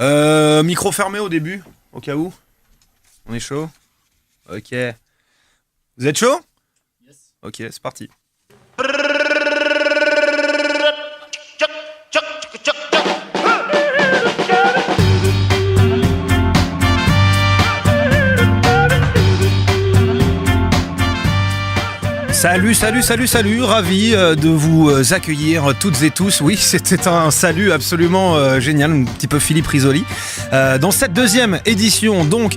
Micro fermé au début, au cas où. On est chaud? Ok. Vous êtes chaud? Yes. Ok, c'est parti. Salut, ravi de vous accueillir toutes et tous. Oui, c'était un salut absolument génial, un petit peu Philippe Risoli. Dans cette deuxième édition donc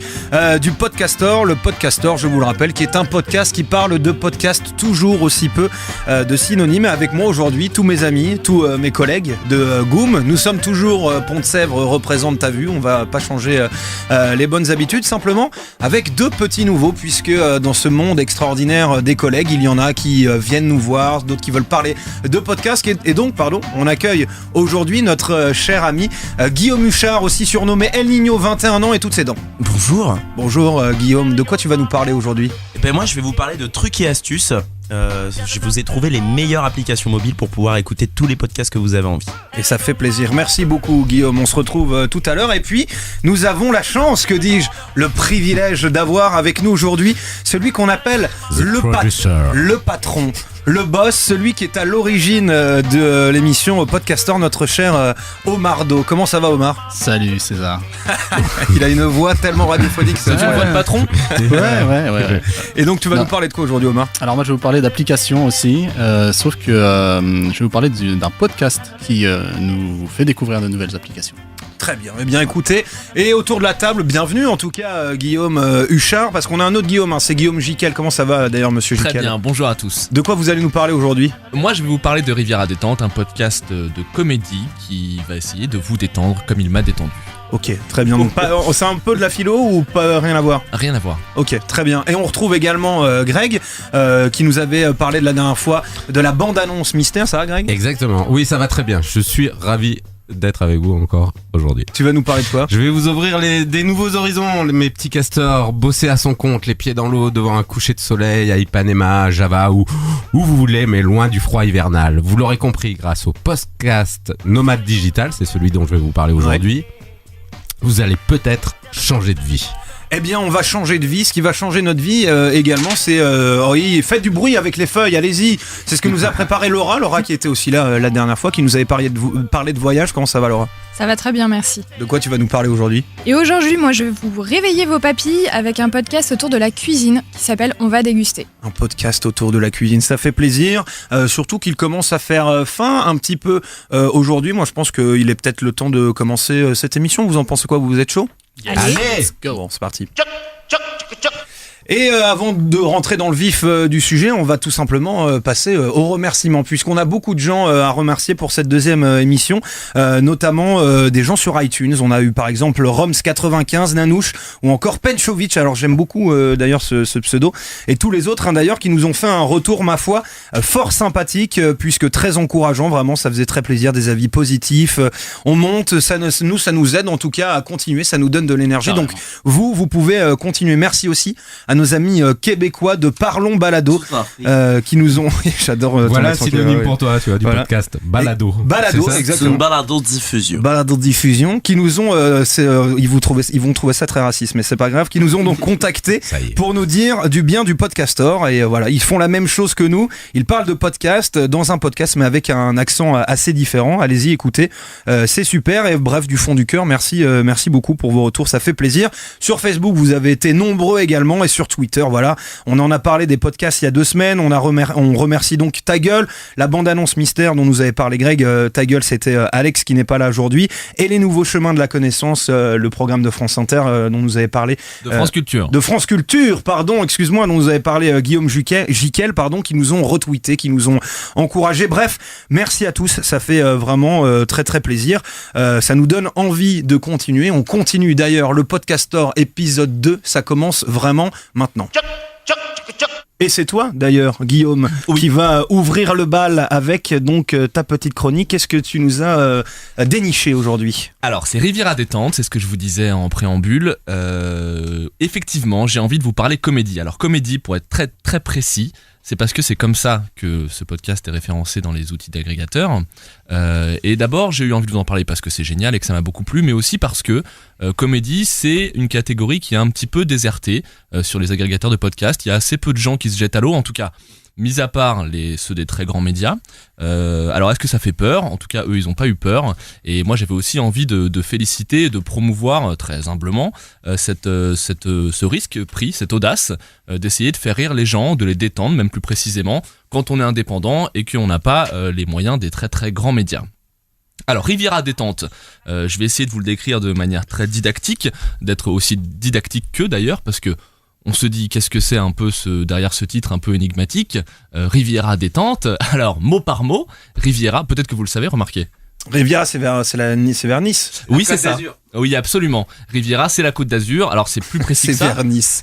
du Podcastor, le Podcastor, je vous le rappelle, qui est un podcast qui parle de podcast toujours aussi peu de synonymes. Avec moi aujourd'hui, tous mes amis, tous mes collègues de Goom. Nous sommes toujours Pont-de-Sèvres représente ta vue, on va pas changer les bonnes habitudes, simplement avec deux petits nouveaux, puisque dans ce monde extraordinaire des collègues, il y en a qui viennent nous voir, d'autres qui veulent parler de podcast. Et donc, on accueille aujourd'hui notre cher ami Guillaume Huchard, aussi surnommé El Niño, 21 ans et toutes ses dents. Bonjour. Bonjour Guillaume, de quoi tu vas nous parler aujourd'hui? Moi je vais vous parler de trucs et astuces. Je vous ai trouvé les meilleures applications mobiles pour pouvoir écouter tous les podcasts que vous avez envie. Et ça fait plaisir. Merci beaucoup Guillaume. On se retrouve tout à l'heure. Et puis nous avons la chance, que dis-je, le privilège d'avoir avec nous aujourd'hui celui qu'on appelle le patron, le boss, celui qui est à l'origine de l'émission Podcastor, notre cher Omar Do. Comment ça va Omar? Salut César. Il a une voix tellement radiophonique. C'est une voix de patron. Ouais. Et donc tu vas nous parler de quoi aujourd'hui Omar? Alors moi je vais vous parler d'applications aussi, sauf que je vais vous parler d'un podcast qui nous fait découvrir de nouvelles applications. Très bien, eh bien écoutez, et autour de la table, bienvenue en tout cas Guillaume Huchard, parce qu'on a un autre Guillaume, hein, c'est Guillaume Jiquel. Comment ça va d'ailleurs monsieur Jiquel? Très bien, bonjour à tous. De quoi vous allez nous parler aujourd'hui? Moi je vais vous parler de Riviera Détente, un podcast de comédie qui va essayer de vous détendre comme il m'a détendu. Ok, très bien. Donc c'est un peu de la philo ou pas, rien à voir? Rien à voir. Ok, très bien. Et on retrouve également Greg qui nous avait parlé de la dernière fois de la bande-annonce mystère. Ça va Greg? Exactement, oui ça va très bien. Je suis ravi d'être avec vous encore aujourd'hui. Tu vas nous parler de quoi? Je vais vous ouvrir des nouveaux horizons, mes petits castors, bosser à son compte, les pieds dans l'eau devant un coucher de soleil à Ipanema, Java ou où vous voulez, mais loin du froid hivernal. Vous l'aurez compris, grâce au podcast Nomade Digital, c'est celui dont je vais vous parler aujourd'hui. Ouais. Vous allez peut-être changer de vie. Eh bien, on va changer de vie. Ce qui va changer notre vie également, c'est... faites du bruit avec les feuilles, allez-y. C'est ce que nous a préparé Laura. Laura qui était aussi là la dernière fois, qui nous avait parlé de voyage. Comment ça va Laura? Ça va très bien, merci. De quoi tu vas nous parler aujourd'hui? Et aujourd'hui, moi, je vais vous réveiller vos papilles avec un podcast autour de la cuisine qui s'appelle On va déguster. Un podcast autour de la cuisine, ça fait plaisir. Surtout qu'il commence à faire fin un petit peu aujourd'hui. Moi, je pense qu'il est peut-être le temps de commencer cette émission. Vous en pensez quoi? Vous êtes chaud? Allez, let's go. Bon, c'est parti. Et avant de rentrer dans le vif du sujet, on va tout simplement passer aux remerciements, puisqu'on a beaucoup de gens à remercier pour cette deuxième émission, notamment des gens sur iTunes. On a eu par exemple Roms95, Nanouche ou encore Penchovic. Alors j'aime beaucoup d'ailleurs ce pseudo, et tous les autres d'ailleurs qui nous ont fait un retour, ma foi, fort sympathique, puisque très encourageant. Vraiment, ça faisait très plaisir, des avis positifs. On monte, ça nous aide en tout cas à continuer, ça nous donne de l'énergie. Donc vous pouvez continuer. Merci aussi à nos amis québécois de Parlons Balado qui nous ont... J'adore voilà, synonyme pour toi, tu vois, du podcast Balado. Balado, exactement. C'est une balado-diffusion. Balado-diffusion, qui nous ont... ils vont trouver ça très raciste, mais c'est pas grave, qui nous ont donc contactés pour nous dire du bien du Podcastor. Et voilà, ils font la même chose que nous. Ils parlent de podcast dans un podcast, mais avec un accent assez différent. Allez-y, écoutez, c'est super. Et bref, du fond du cœur, merci beaucoup pour vos retours, ça fait plaisir. Sur Facebook, vous avez été nombreux également, et sur Twitter, voilà. On en a parlé des podcasts il y a 2 semaines. On remercie donc Ta Gueule, la bande-annonce mystère dont nous avait parlé Greg. Ta Gueule, c'était Alex qui n'est pas là aujourd'hui. Et Les Nouveaux Chemins de la Connaissance, le programme de France Inter dont nous avait parlé. De France Culture. De France Culture, pardon, excuse-moi, dont nous avait parlé Guillaume Jiquel, pardon, qui nous ont retweeté, qui nous ont encouragé. Bref, merci à tous. Ça fait vraiment très très plaisir. Ça nous donne envie de continuer. On continue d'ailleurs le Podcastor épisode 2. Ça commence vraiment maintenant. Et c'est toi d'ailleurs Guillaume qui va ouvrir le bal avec donc ta petite chronique. Qu'est-ce que tu nous as déniché aujourd'hui? Alors c'est Riviera Détente, c'est ce que je vous disais en préambule. Effectivement j'ai envie de vous parler comédie. Alors comédie pour être très très précis, c'est parce que c'est comme ça que ce podcast est référencé dans les outils d'agrégateurs. Et d'abord, j'ai eu envie de vous en parler parce que c'est génial et que ça m'a beaucoup plu, mais aussi parce que comédie, c'est une catégorie qui est un petit peu désertée sur les agrégateurs de podcasts. Il y a assez peu de gens qui se jettent à l'eau, en tout cas, mis à part ceux des très grands médias. Alors est-ce que ça fait peur ? En tout cas, eux, ils n'ont pas eu peur. Et moi, j'avais aussi envie de féliciter, de promouvoir très humblement ce risque pris, cette audace d'essayer de faire rire les gens, de les détendre, même plus précisément, quand on est indépendant et qu'on n'a pas les moyens des très très grands médias. Alors, Riviera Détente, je vais essayer de vous le décrire de manière très didactique, d'être aussi didactique qu'eux d'ailleurs, parce que on se dit qu'est-ce que c'est un peu derrière ce titre un peu énigmatique, Riviera Détente. Alors mot par mot, Riviera, peut-être que vous le savez, remarquez. Riviera, c'est vers Nice. Oui, c'est ça. Oui, absolument. Riviera, c'est la Côte d'Azur. Alors c'est plus précis que ça. C'est vers Nice.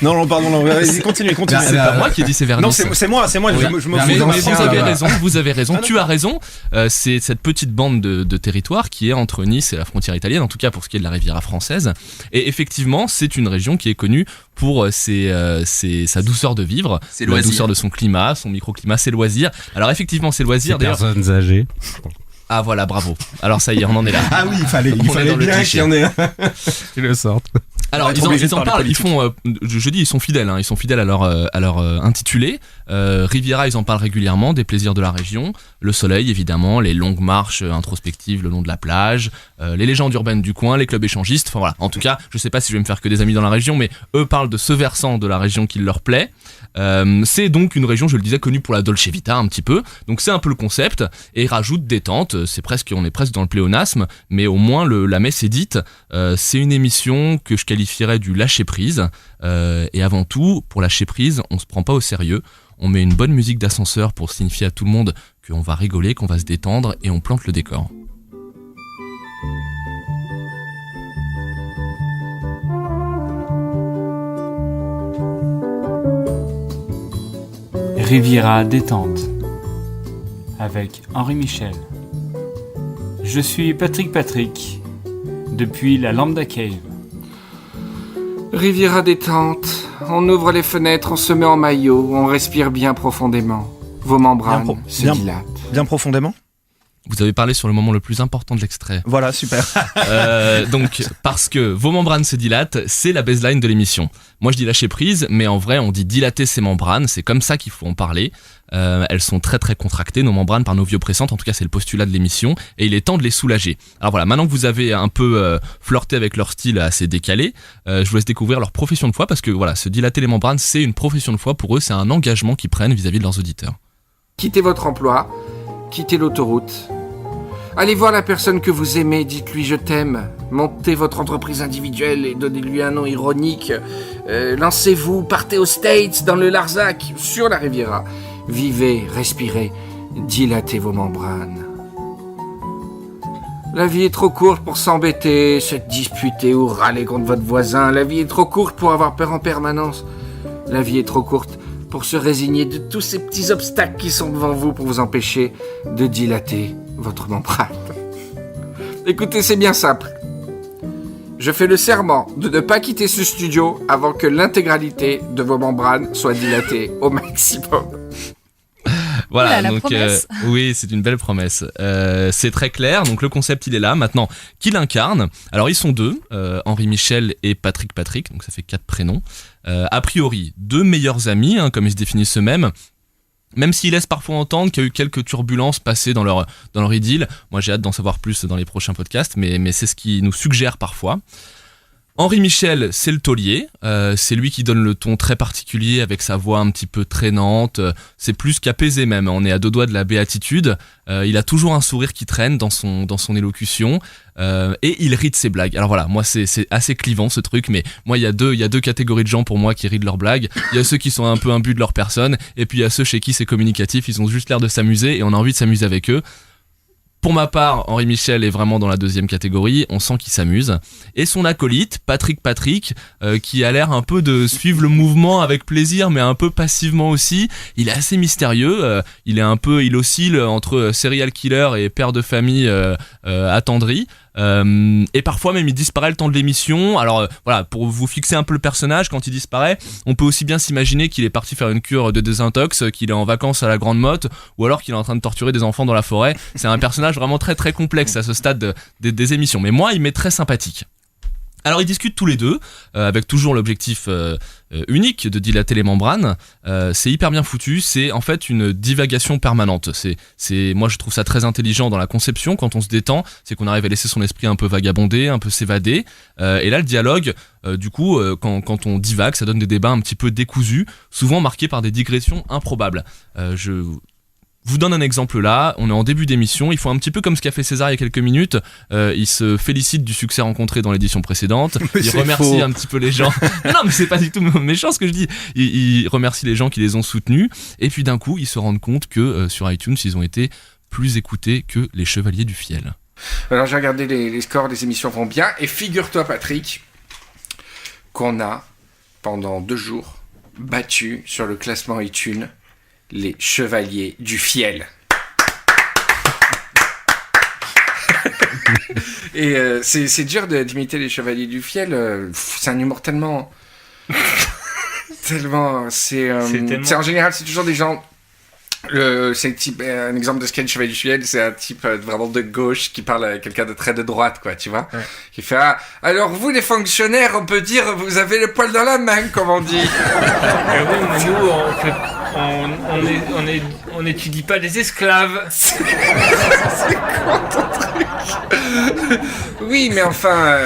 non, pardon, vas-y, continue. C'est pas moi qui ai dit c'est vers Non, Nice. c'est moi. Oui. Je me mais fous vous avez raison. Tu as raison. C'est cette petite bande de territoire qui est entre Nice et la frontière italienne, en tout cas pour ce qui est de la Riviera française. Et effectivement, c'est une région qui est connue pour sa douceur de vivre, la douceur de son climat, son microclimat, ses loisirs. Alors effectivement, ses loisirs. Ces personnes âgées. Ah voilà, bravo. Alors ça y est, on en est là. Ah oui, il fallait dans bien qu'il y en ait un. Qu'ils le sortent. Alors ils en parlent, ils font, je dis ils sont fidèles, ils sont fidèles à leur intitulé. Riviera, ils en parlent régulièrement, des plaisirs de la région, le soleil évidemment, les longues marches introspectives le long de la plage, les légendes urbaines du coin, les clubs échangistes, enfin voilà. En tout cas, je sais pas si je vais me faire que des amis dans la région, mais eux parlent de ce versant de la région qui leur plaît. C'est donc une région, je le disais, connue pour la Dolce Vita un petit peu, donc c'est un peu le concept, et ils rajoutent détente, on est presque dans le pléonasme, mais au moins la messe est dite. C'est une émission que je qualifierais du lâcher prise, et avant tout, pour lâcher prise, on se prend pas au sérieux, on met une bonne musique d'ascenseur pour signifier à tout le monde qu'on va rigoler, qu'on va se détendre, et on plante le décor. Riviera Détente avec Henri Michel. Je suis Patrick, depuis la Lambda Cave. Riviera Détente, on ouvre les fenêtres, on se met en maillot, on respire bien profondément. Vos membranes se dilatent. Bien profondément ? Vous avez parlé sur le moment le plus important de l'extrait. Voilà, super. Donc, parce que vos membranes se dilatent, c'est la baseline de l'émission. Moi, je dis lâcher prise, mais en vrai, on dit dilater ses membranes. C'est comme ça qu'il faut en parler. Elles sont très très contractées, nos membranes, par nos vies oppressantes. En tout cas, c'est le postulat de l'émission. Et il est temps de les soulager. Alors voilà, maintenant que vous avez un peu flirté avec leur style assez décalé, je vous laisse découvrir leur profession de foi. Parce que voilà, se dilater les membranes, c'est une profession de foi. Pour eux, c'est un engagement qu'ils prennent vis-à-vis de leurs auditeurs. Quittez votre emploi, quittez l'autoroute. Allez voir la personne que vous aimez, dites-lui je t'aime. Montez votre entreprise individuelle et donnez-lui un nom ironique. Lancez-vous, partez aux States, dans le Larzac, sur la Riviera. Vivez, respirez, dilatez vos membranes. La vie est trop courte pour s'embêter, se disputer ou râler contre votre voisin. La vie est trop courte pour avoir peur en permanence. La vie est trop courte pour se résigner de tous ces petits obstacles qui sont devant vous pour vous empêcher de dilater votre membrane. Écoutez, c'est bien simple. Je fais le serment de ne pas quitter ce studio avant que l'intégralité de vos membranes soit dilatée au maximum. Voilà, la donc promesse. oui, c'est une belle promesse. C'est très clair, donc le concept il est là. Maintenant, qui l'incarne ? Alors ils sont deux, Henri Michel et Patrick, donc ça fait 4 prénoms. A priori, 2 meilleurs amis, comme ils se définissent eux-mêmes. Même s'ils laissent parfois entendre qu'il y a eu quelques turbulences passées dans leur idylle. Moi j'ai hâte d'en savoir plus dans les prochains podcasts, mais c'est ce qu'ils nous suggèrent parfois. Henri Michel, c'est le taulier, c'est lui qui donne le ton très particulier avec sa voix un petit peu traînante, c'est plus qu'apaisé même, on est à 2 doigts de la béatitude, il a toujours un sourire qui traîne dans son élocution, et il rit de ses blagues. Alors voilà, moi c'est assez clivant ce truc, mais moi il y a deux catégories de gens pour moi qui rient de leurs blagues. Il y a ceux qui sont un peu imbus de leur personne, et puis il y a ceux chez qui c'est communicatif, ils ont juste l'air de s'amuser et on a envie de s'amuser avec eux. Pour ma part, Henri Michel est vraiment dans la deuxième catégorie, on sent qu'il s'amuse. Et son acolyte, Patrick, qui a l'air un peu de suivre le mouvement avec plaisir, mais un peu passivement aussi. Il est assez mystérieux, il oscille entre serial killer et père de famille attendri. Et parfois même il disparaît le temps de l'émission. Alors voilà, pour vous fixer un peu le personnage, quand il disparaît, on peut aussi bien s'imaginer qu'il est parti faire une cure de désintox, qu'il est en vacances à la Grande Motte, ou alors qu'il est en train de torturer des enfants dans la forêt. C'est un personnage vraiment très très complexe à ce stade des émissions, mais moi il m'est très sympathique. Alors ils discutent tous les deux, avec toujours l'objectif unique de dilater les membranes. C'est hyper bien foutu, c'est en fait une divagation permanente. Moi je trouve ça très intelligent dans la conception, quand on se détend, c'est qu'on arrive à laisser son esprit un peu vagabonder, un peu s'évader. Et là le dialogue, quand on divague, ça donne des débats un petit peu décousus, souvent marqués par des digressions improbables. Je vous donne un exemple là, on est en début d'émission, il faut un petit peu comme ce qu'a fait César il y a quelques minutes, il se félicite du succès rencontré dans l'édition précédente, il remercie un petit peu les gens, non mais c'est pas du tout méchant ce que je dis, il remercie les gens qui les ont soutenus, et puis d'un coup ils se rendent compte que sur iTunes ils ont été plus écoutés que les Chevaliers du Fiel. Alors j'ai regardé les scores, les émissions vont bien, et figure-toi Patrick, qu'on a pendant 2 jours battu sur le classement iTunes les Chevaliers du Fiel. Et c'est dur d'imiter les Chevaliers du Fiel. C'est un humour tellement... C'est en général, c'est toujours des gens... c'est un exemple de sketch Chevalier du Fiel, c'est un type vraiment de gauche qui parle à quelqu'un de très de droite, quoi, tu vois. Ouais. Qui fait alors vous les fonctionnaires, on peut dire vous avez le poil dans la main, comme on dit. Oui, mais nous on n'étudie pas des esclaves. C'est quoi ton truc? Oui, mais enfin,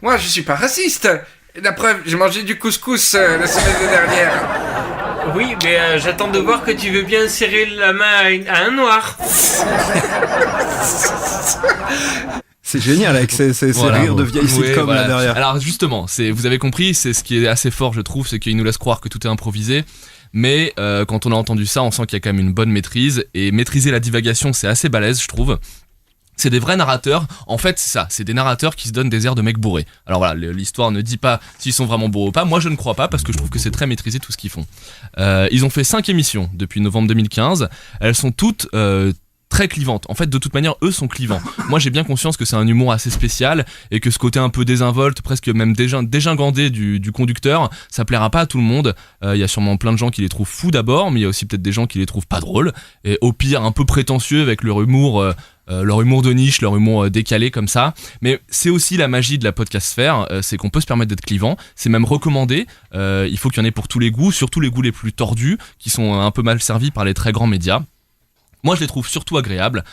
moi je suis pas raciste. La preuve, j'ai mangé du couscous la semaine dernière. Oui, mais j'attends de voir que tu veux bien serrer la main à un noir. C'est génial avec ces rires de vieilles sitcom là derrière. Alors justement, vous avez compris, c'est ce qui est assez fort je trouve, c'est qu'il nous laisse croire que tout est improvisé. Mais quand on a entendu ça, on sent qu'il y a quand même une bonne maîtrise. Et maîtriser la divagation, c'est assez balèze je trouve. C'est des vrais narrateurs, en fait c'est ça, c'est des narrateurs qui se donnent des airs de mecs bourrés. Alors voilà, l'histoire ne dit pas s'ils sont vraiment bourrés ou pas, moi je ne crois pas parce que je trouve que c'est très maîtrisé tout ce qu'ils font. Ils ont fait 5 émissions depuis novembre 2015, elles sont toutes très clivantes. En fait de toute manière eux sont clivants. Moi j'ai bien conscience que c'est un humour assez spécial et que ce côté un peu désinvolte, presque même dégingandé du conducteur, ça plaira pas à tout le monde. Il y a sûrement plein de gens qui les trouvent fous d'abord, mais il y a aussi peut-être des gens qui les trouvent pas drôles et au pire un peu prétentieux avec leur humour de niche, leur humour décalé comme ça. Mais c'est aussi la magie de la podcastsphère, c'est qu'on peut se permettre d'être clivant, c'est même recommandé, il faut qu'il y en ait pour tous les goûts, surtout les goûts les plus tordus, qui sont un peu mal servis par les très grands médias. Moi je les trouve surtout agréables,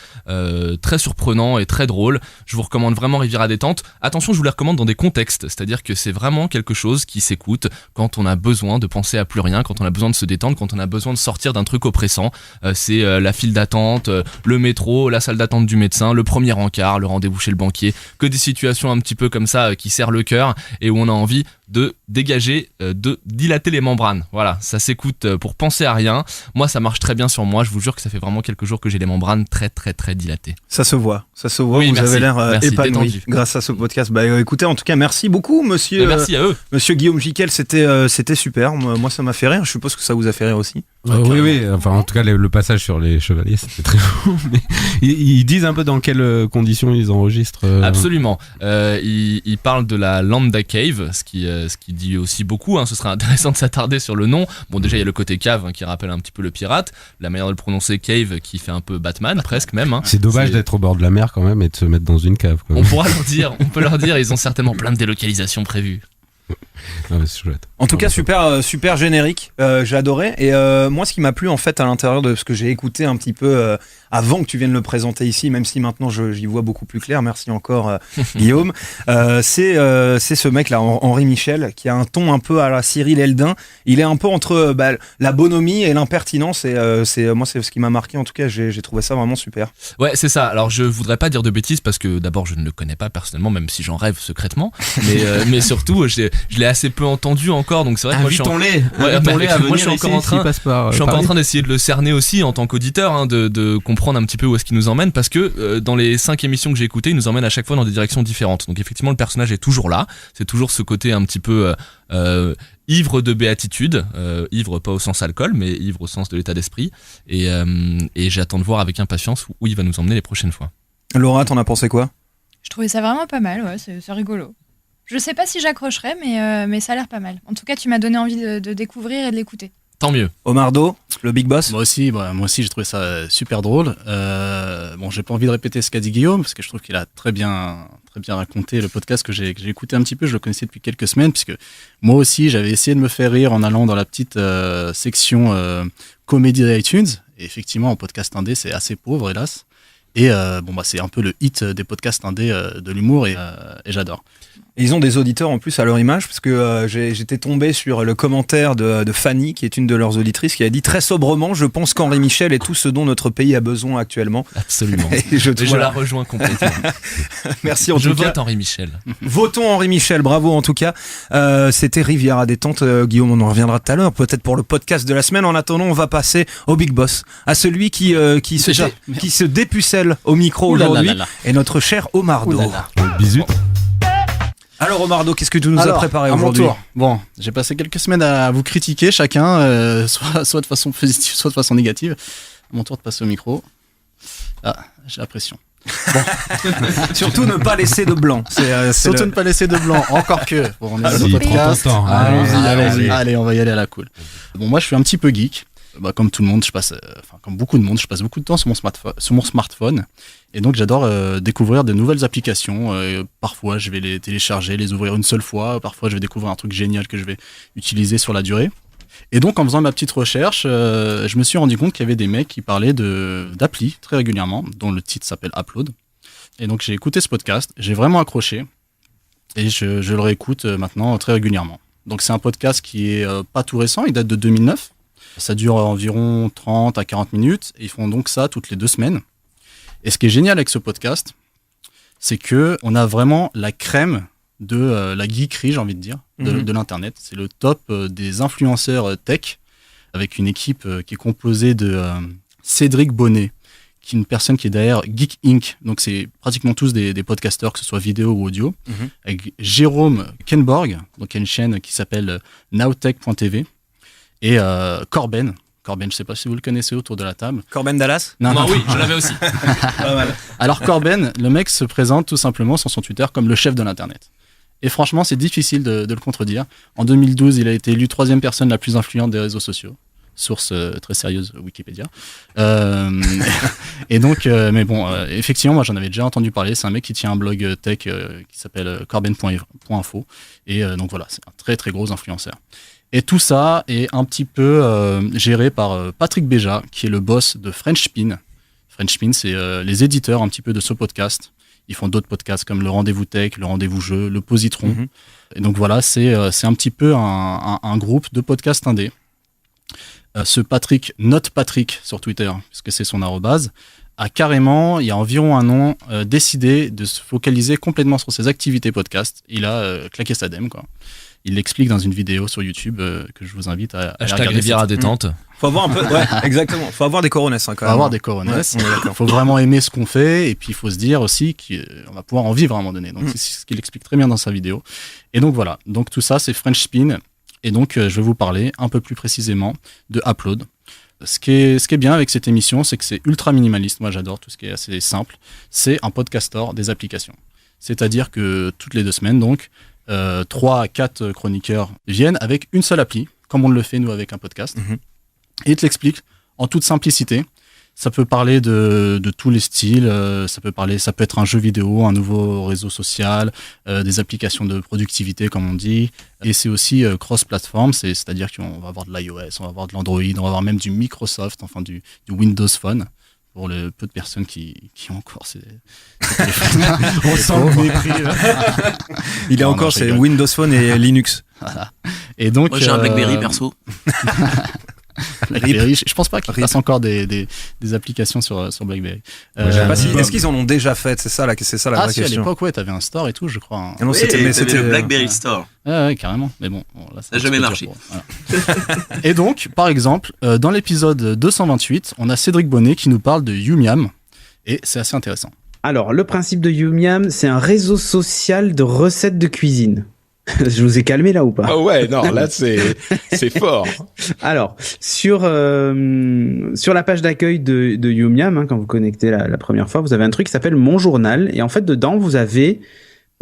très surprenants et très drôles. Je vous recommande vraiment Riviera Détente. Attention, je vous les recommande dans des contextes, c'est-à-dire que c'est vraiment quelque chose qui s'écoute quand on a besoin de penser à plus rien, quand on a besoin de se détendre, quand on a besoin de sortir d'un truc oppressant. C'est la file d'attente, le métro, la salle d'attente du médecin, le premier encart, le rendez-vous chez le banquier, que des situations un petit peu comme ça qui serrent le cœur et où on a envie de dégager, de dilater les membranes. Voilà, ça s'écoute pour penser à rien. Moi ça marche très bien sur moi, je vous jure que ça fait vraiment quelques jours que j'ai les membranes très très très dilatées. Ça se voit, oui, vous merci, avez l'air épanoui détendu. Grâce à ce podcast. Bah écoutez, en tout cas merci beaucoup monsieur. Merci à eux. Monsieur Guillaume Jiquel, c'était super, moi ça m'a fait rire, je suppose que ça vous a fait rire aussi. Oui, enfin en tout cas le passage sur les chevaliers c'était très beau, mais ils disent un peu dans quelles conditions ils enregistrent. Absolument, ils parlent de la Lambda Cave, ce qui dit aussi beaucoup, hein. Ce serait intéressant de s'attarder sur le nom. Bon déjà il y a le côté cave, hein, qui rappelle un petit peu le pirate, la manière de le prononcer cave qui fait un peu Batman presque même, hein. C'est dommage d'être au bord de la mer quand même et de se mettre dans une cave quoi. On peut leur dire, ils ont certainement plein de délocalisations prévues. Non, mais c'est chouette. En tout cas super générique, j'ai adoré. Et moi ce qui m'a plu en fait à l'intérieur de ce que j'ai écouté un petit peu avant que tu viennes le présenter ici, même si maintenant j'y vois beaucoup plus clair, merci encore Guillaume, c'est ce mec là, Henri Michel, qui a un ton un peu à la Cyril Eldin. Il est un peu entre la bonhomie et l'impertinence, et moi c'est ce qui m'a marqué. En tout cas j'ai trouvé ça vraiment super. Ouais c'est ça, alors je voudrais pas dire de bêtises parce que d'abord je ne le connais pas personnellement, même si j'en rêve secrètement, mais surtout je l'ai assez peu entendu encore, donc c'est vrai que moi je suis Invitons-les Ouais, invitons-les à moi, venir je suis ici, encore en train- s'ils passent par Je suis encore en Paris. train d'essayer de le cerner aussi en tant qu'auditeur, hein, de comprendre un petit peu où est-ce qu'il nous emmène, parce que dans les 5 émissions que j'ai écoutées, il nous emmène à chaque fois dans des directions différentes. Donc effectivement, le personnage est toujours là, c'est toujours ce côté un petit peu ivre de béatitude, ivre pas au sens alcool, mais ivre au sens de l'état d'esprit, et j'attends de voir avec impatience où il va nous emmener les prochaines fois. Laura, t'en as pensé quoi? Je trouvais ça vraiment pas mal, ouais, c'est rigolo. Je sais pas si j'accrocherai, mais ça a l'air pas mal. En tout cas, tu m'as donné envie de découvrir et de l'écouter. Tant mieux. Omardo, le Big Boss? Moi aussi, j'ai trouvé ça super drôle. Bon, j'ai pas envie de répéter ce qu'a dit Guillaume, parce que je trouve qu'il a très bien raconté le podcast que j'ai écouté un petit peu. Je le connaissais depuis quelques semaines, puisque moi aussi, j'avais essayé de me faire rire en allant dans la petite section comédie d'iTunes. Et effectivement, en podcast indé, c'est assez pauvre, hélas. Et c'est un peu le hit des podcasts indés de l'humour, et j'adore. Et ils ont des auditeurs en plus à leur image, parce que j'étais tombé sur le commentaire de Fanny, qui est une de leurs auditrices, qui a dit très sobrement: je pense qu'Henri Michel est tout ce dont notre pays a besoin actuellement. Absolument. Et je la rejoins complètement. Merci en Je tout cas. vote Henri Michel. Votons Henri Michel, bravo en tout cas. C'était Rivière à détente. Guillaume, on en reviendra tout à l'heure, peut-être pour le podcast de la semaine. En attendant, on va passer au Big Boss, à celui qui se dépucelle au micro aujourd'hui, et notre cher Omardo. Bisous. Alors Omardo, qu'est-ce que tu nous as préparé à mon aujourd'hui? tour. Bon, j'ai passé quelques semaines à vous critiquer chacun, soit de façon positive, soit de façon négative. À mon tour de passer au micro. Ah, j'ai la pression. Surtout ne pas laisser de blanc. Surtout ne pas laisser de blanc, encore que. Bon, on est dans Si, le podcast. prends ton temps. Allons-y. Allez, on va y aller à la cool. Bon, moi, je suis un petit peu geek. Comme tout le monde, comme beaucoup de monde, je passe beaucoup de temps sur mon smartphone. Et donc, j'adore découvrir de nouvelles applications. Parfois, je vais les télécharger, les ouvrir une seule fois. Parfois, je vais découvrir un truc génial que je vais utiliser sur la durée. Et donc, en faisant ma petite recherche, je me suis rendu compte qu'il y avait des mecs qui parlaient d'applis très régulièrement, dont le titre s'appelle Upload. Et donc, j'ai écouté ce podcast, j'ai vraiment accroché. Et je le réécoute maintenant très régulièrement. Donc, c'est un podcast qui est pas tout récent, il date de 2009. Ça dure environ 30 à 40 minutes, et ils font donc ça toutes les 2 semaines. Et ce qui est génial avec ce podcast, c'est qu'on a vraiment la crème de la geekerie, j'ai envie de dire, de l'internet. C'est le top des influenceurs tech, avec une équipe qui est composée de Cédric Bonnet, qui est une personne qui est derrière Geek Inc. Donc c'est pratiquement tous des podcasteurs, que ce soit vidéo ou audio. Avec Jérôme Kenborg, donc il y a une chaîne qui s'appelle nowtech.tv. Et Corben, je ne sais pas si vous le connaissez autour de la table. Corben Dallas? Non. Oui, je l'avais aussi. Pas mal. Alors Corben, le mec se présente tout simplement sur son Twitter comme le chef de l'internet. Et franchement, c'est difficile de le contredire. En 2012, il a été élu 3e personne la plus influente des réseaux sociaux. Source très sérieuse, Wikipédia. Et donc, effectivement, moi j'en avais déjà entendu parler. C'est un mec qui tient un blog tech qui s'appelle corben.info. Et donc voilà, c'est un très très gros influenceur. Et tout ça est un petit peu géré par Patrick Béja, qui est le boss de French Spin. French Spin, c'est les éditeurs un petit peu de ce podcast. Ils font d'autres podcasts comme le Rendez-vous Tech, le Rendez-vous Jeu, le Positron. Et donc voilà, c'est un petit peu un groupe de podcasts indés. Ce Patrick, Note Patrick sur Twitter, puisque c'est son arrobase, a carrément, il y a environ un an, décidé de se focaliser complètement sur ses activités podcast. Il a claqué sa dème, quoi. Il l'explique dans une vidéo sur YouTube que je vous invite à regarder. Rivière à détente. Faut avoir un peu, ouais, exactement. Faut avoir des coronesses, hein, quand Faut même. avoir des coronesses. Ouais, Il faut vraiment aimer ce qu'on fait, et puis il faut se dire aussi qu'on va pouvoir en vivre à un moment donné. Donc c'est ce qu'il explique très bien dans sa vidéo. Et donc voilà. Donc tout ça, c'est French Spin. Et donc je vais vous parler un peu plus précisément de Upload. Ce qui est bien avec cette émission, c'est que c'est ultra minimaliste. Moi, j'adore tout ce qui est assez simple. C'est un podcaster des applications. C'est-à-dire que toutes les 2 semaines, donc, 3 à 4 chroniqueurs viennent avec une seule appli, comme on le fait nous avec un podcast, et ils te l'expliquent en toute simplicité. Ça peut parler de tous les styles, ça peut être un jeu vidéo, un nouveau réseau social, des applications de productivité comme on dit, et c'est aussi cross-platform, c'est-à-dire qu'on va avoir de l'iOS, on va avoir de l'Android, on va avoir même du Microsoft, enfin du Windows Phone, pour le peu de personnes qui ont encore ces téléphones. On sent le mépris. Il est encore, c'est Windows Phone et Linux. Voilà. Et donc, Moi j'ai un BlackBerry perso. BlackBerry, je pense pas qu'ils fassent encore des applications sur BlackBerry. Je sais pas si, est-ce qu'ils en ont déjà fait? C'est ça la vraie si, question. à l'époque, ouais, t'avais un store et tout, je crois. Hein. Ah non, c'était le BlackBerry Store. Ouais, carrément. Mais bon, là, ça n'a jamais marché. Et donc, par exemple, dans l'épisode 228, on a Cédric Bonnet qui nous parle de Youmiam, et c'est assez intéressant. Alors, le principe de Youmiam, c'est un réseau social de recettes de cuisine. Je vous ai calmé là ou pas? Ah ouais, non, là c'est fort. Alors, sur la page d'accueil de Youmiam, hein, quand vous connectez la première fois, vous avez un truc qui s'appelle Mon Journal, et en fait dedans vous avez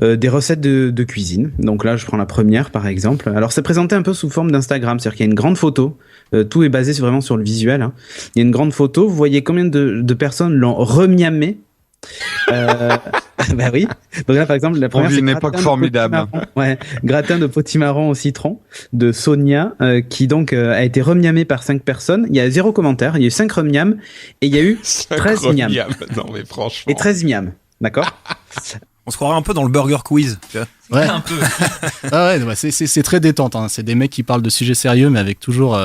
des recettes de cuisine. Donc là, je prends la première par exemple. Alors c'est présenté un peu sous forme d'Instagram, c'est-à-dire qu'il y a une grande photo. Tout est basé vraiment sur le visuel. Hein. Il y a une grande photo. Vous voyez combien de personnes l'ont remiamé. Bah oui. Donc là, par exemple, la première, c'est une c'est époque formidable. Ouais, gratin de potimarron au citron de Sonia, qui donc a été remiamé par 5 personnes. Il y a 0 commentaire, il y a eu 5 remiams et il y a eu 13 miams. Non mais franchement. Et 13 miams, d'accord. On se croirait un peu dans le burger quiz. Ouais. Un peu. C'est très détente. Hein. C'est des mecs qui parlent de sujets sérieux, mais avec toujours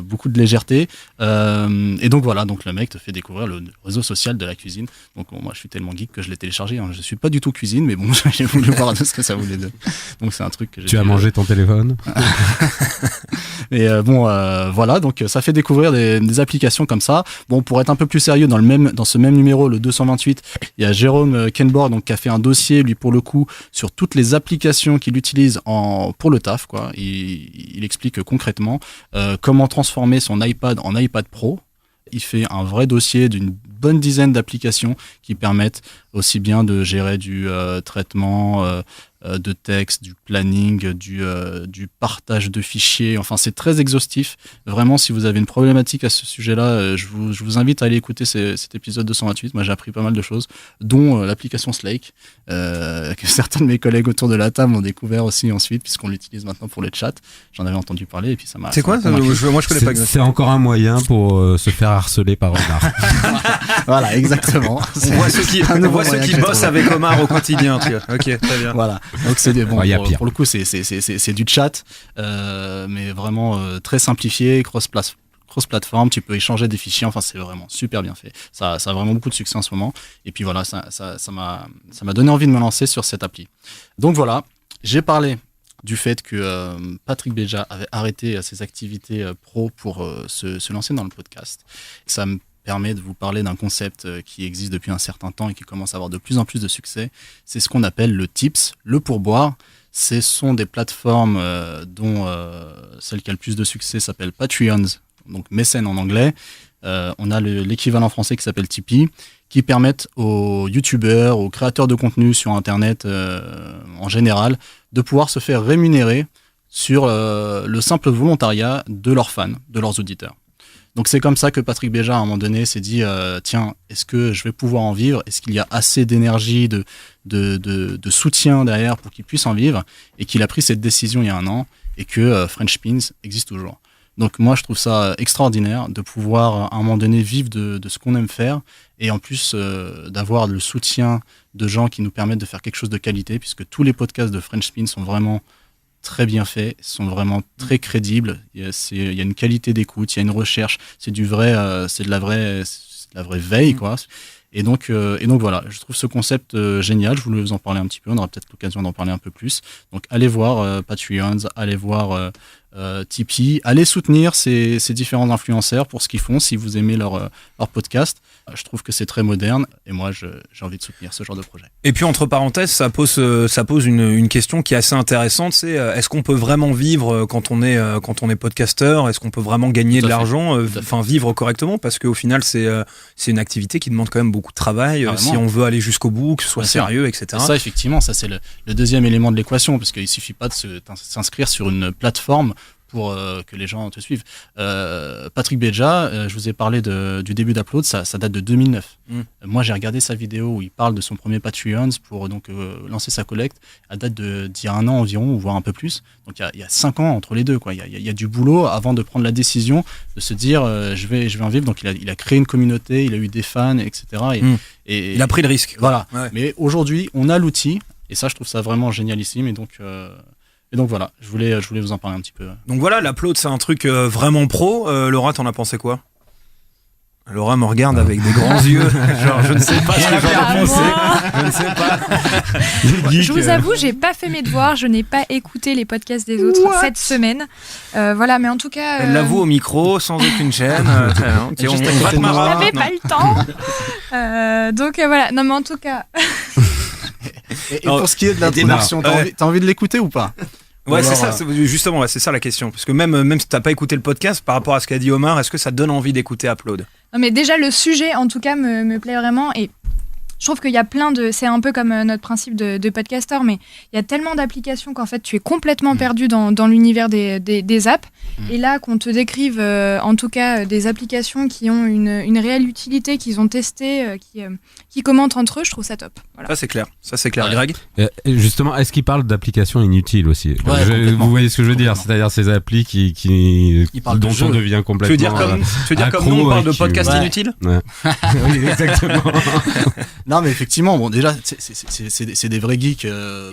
beaucoup de légèreté. Et donc voilà, donc le mec te fait découvrir le réseau social de la cuisine. Donc moi, je suis tellement geek que je l'ai téléchargé. Hein. Je suis pas du tout cuisine, mais bon, j'ai voulu voir ce que ça voulait dire. Donc c'est un truc que j'ai. Tu as mangé ton téléphone. Et voilà, donc ça fait découvrir des applications comme ça. Bon, pour être un peu plus sérieux, dans ce même numéro, le 228, il y a Jérôme Kenborg, donc qui a fait un dossier, lui pour le coup, sur toutes les applications qu'il utilise pour le taf, quoi. Il explique concrètement comment transformer son iPad en iPad Pro. Il fait un vrai dossier d'une bonne dizaine d'applications qui permettent aussi bien de gérer du traitement de texte, du planning, du partage de fichiers. Enfin, c'est très exhaustif. Vraiment, si vous avez une problématique à ce sujet-là, je vous invite à aller écouter cet épisode 228. Moi, j'ai appris pas mal de choses, dont l'application Slack, que certains de mes collègues autour de la table ont découvert aussi ensuite, puisqu'on l'utilise maintenant pour les chats. J'en avais entendu parler et puis ça m'a... C'est quoi moi, je connais pas. C'est encore un moyen pour se faire harceler par Omar. Voilà, exactement. On voit ceux qui bossent avec Omar au quotidien, tu vois. Ok, très bien. Voilà. Donc c'est bon, pour le coup, c'est du chat, mais vraiment très simplifié, cross-platform. Tu peux échanger des fichiers. Enfin, c'est vraiment super bien fait. Ça a vraiment beaucoup de succès en ce moment. Et puis voilà, ça m'a donné envie de me lancer sur cette appli. Donc voilà, j'ai parlé du fait que Patrick Béja avait arrêté ses activités pro pour se lancer dans le podcast. Ça me permet de vous parler d'un concept qui existe depuis un certain temps et qui commence à avoir de plus en plus de succès. C'est ce qu'on appelle le tips, le pourboire. Ce sont des plateformes dont celle qui a le plus de succès s'appelle Patreons, donc mécène en anglais. On a l'équivalent français qui s'appelle Tipeee, qui permettent aux youtubeurs, aux créateurs de contenu sur Internet en général, de pouvoir se faire rémunérer sur le simple volontariat de leurs fans, de leurs auditeurs. Donc c'est comme ça que Patrick Béja, à un moment donné, s'est dit tiens, est-ce que je vais pouvoir en vivre? Est-ce qu'il y a assez d'énergie, de soutien derrière pour qu'il puisse en vivre? Et qu'il a pris cette décision il y a un an et que French Pins existe toujours. Donc moi, je trouve ça extraordinaire de pouvoir, à un moment donné, vivre de ce qu'on aime faire et en plus d'avoir le soutien de gens qui nous permettent de faire quelque chose de qualité, puisque tous les podcasts de French Pins sont vraiment très bien faits, sont vraiment très crédibles. Il y a une qualité d'écoute, il y a une recherche, c'est de la vraie veille, quoi. Et donc voilà, je trouve ce concept génial. Je voulais vous en parler un petit peu. On aura peut-être l'occasion d'en parler un peu plus. Donc allez voir Patreons, allez voir Tipeee, allez soutenir ces différents influenceurs pour ce qu'ils font. Si vous aimez leur podcast, je trouve que c'est très moderne et moi j'ai envie de soutenir ce genre de projet. Et puis entre parenthèses, ça pose une question qui est assez intéressante. C'est est-ce qu'on peut vraiment vivre quand on est podcasteur? Est-ce qu'on peut vraiment gagner de l'argent, enfin vivre correctement? Parce qu'au final c'est une activité qui demande quand même beaucoup de travail si on veut aller jusqu'au bout, que ce soit sérieux, etc. Ça effectivement, ça c'est le deuxième élément de l'équation, parce qu'il suffit pas de s'inscrire sur une plateforme pour que les gens te suivent. Patrick Béja, je vous ai parlé du début d'Upload, ça date de 2009. Moi, j'ai regardé sa vidéo où il parle de son premier Patreon pour donc lancer sa collecte, à date d'il y a un an environ, voire un peu plus. Donc il y a 5 ans entre les deux, quoi. Il y a du boulot avant de prendre la décision de se dire je vais en vivre. Donc il a créé une communauté, il a eu des fans, etc. Et il a pris le risque. Voilà. Ouais. Mais aujourd'hui, on a l'outil, et ça, je trouve ça vraiment génialissime. Et donc Et donc voilà, je voulais vous en parler un petit peu. Donc voilà, l'Upload, c'est un truc vraiment pro. Laura, t'en as pensé quoi? Laura me regarde avec des grands yeux, genre je ne sais pas ce que j'en ai pensé. Je ne sais pas. Je vous avoue, j'ai pas fait mes devoirs, je n'ai pas écouté les podcasts des autres cette semaine. Voilà, mais en tout cas. Elle l'avoue au micro, sans aucune chaîne. On va te Je marrer. n'avais pas le temps. Donc voilà, non mais en tout cas. Et pour ce qui est de l'introduction, t'as envie de l'écouter ou pas? Ouais, c'est ça, justement, c'est ça la question. Parce que même si t'as pas écouté le podcast, par rapport à ce qu'a dit Omar, est-ce que ça te donne envie d'écouter Upload? Non mais déjà le sujet en tout cas me plaît vraiment et je trouve qu'il y a plein de... C'est un peu comme notre principe de podcasteur, mais il y a tellement d'applications qu'en fait tu es complètement perdu dans l'univers des apps. Et là qu'on te décrive en tout cas des applications qui ont une réelle utilité, qu'ils ont testé, qui commentent entre eux, je trouve ça top. Voilà. Ça c'est clair, Greg. Justement, est-ce qu'il parle d'applications inutiles aussi? Vous voyez ce que je veux dire, c'est-à-dire ces applis dont on devient complètement. Tu veux dire comme nous on parle de podcasts inutiles? Ouais. Oui, exactement. Non mais effectivement, bon déjà c'est des vrais geeks,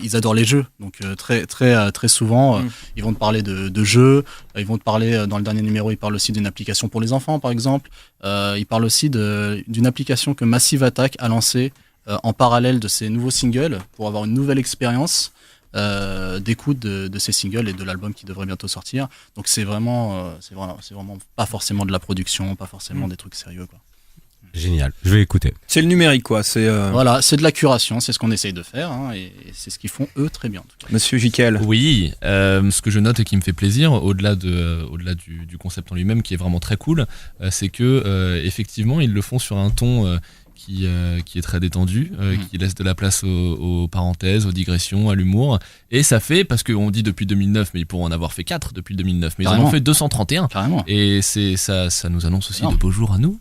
ils adorent les jeux, donc très souvent ils vont te parler de jeux, ils vont te parler dans le dernier numéro, ils parlent aussi d'une application pour les enfants par exemple, ils parlent aussi d'une application que Massive Attack a lancée en parallèle de ses nouveaux singles pour avoir une nouvelle expérience d'écoute de ces singles et de l'album qui devrait bientôt sortir. Donc c'est vraiment pas forcément de la production, pas forcément des trucs sérieux quoi. Génial, je vais écouter. C'est le numérique quoi, Voilà, c'est de la curation, c'est ce qu'on essaye de faire et c'est ce qu'ils font eux très bien en tout cas. Monsieur Jiquel. Oui, ce que je note et qui me fait plaisir, au-delà du concept en lui-même qui est vraiment très cool, c'est que effectivement ils le font sur un ton qui est très détendu, qui laisse de la place aux parenthèses, aux digressions, à l'humour. Et ça fait, parce qu'on dit depuis 2009, mais ils pourront en avoir fait 4 depuis 2009, mais Carrément. ils en ont fait 231. Carrément. Et ça nous annonce aussi de beaux jours à nous.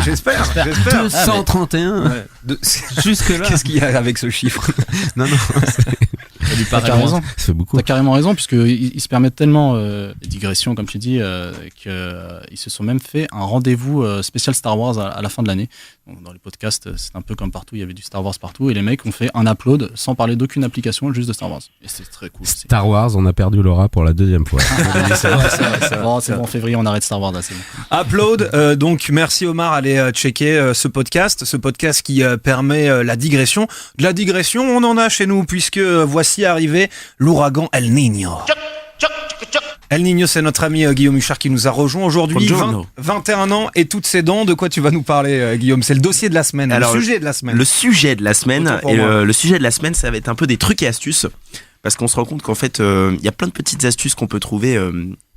J'espère. 231. Ouais. Jusque-là. Qu'est-ce qu'il y a avec ce chiffre? Non. T'as raison. Ça fait beaucoup. T'as carrément raison, puisqu'ils se permettent tellement des digressions, comme tu dis, qu'ils se sont même fait un rendez-vous spécial Star Wars à la fin de l'année. Donc, dans les podcasts, c'est un peu comme partout, il y avait du Star Wars partout, et les mecs ont fait un upload sans parler d'aucune application, juste de Star Wars. Et c'est très cool. Star Wars, on a perdu Laura pour la deuxième fois. C'est bon, en février, on arrête Star Wars, là, c'est bon. Upload, donc merci Omar, allez checker ce podcast qui permet la digression. De la digression, on en a chez nous, puisque voici arrivé l'ouragan El Niño. El Niño, c'est notre ami Guillaume Huchard qui nous a rejoint aujourd'hui, 21 ans et toutes ses dents. De quoi tu vas nous parler, Guillaume? C'est le dossier de la semaine, le sujet de la semaine. Le sujet de la semaine, le sujet de la semaine, ça va être un peu des trucs et astuces, parce qu'on se rend compte qu'en fait, il y a plein de petites astuces qu'on peut trouver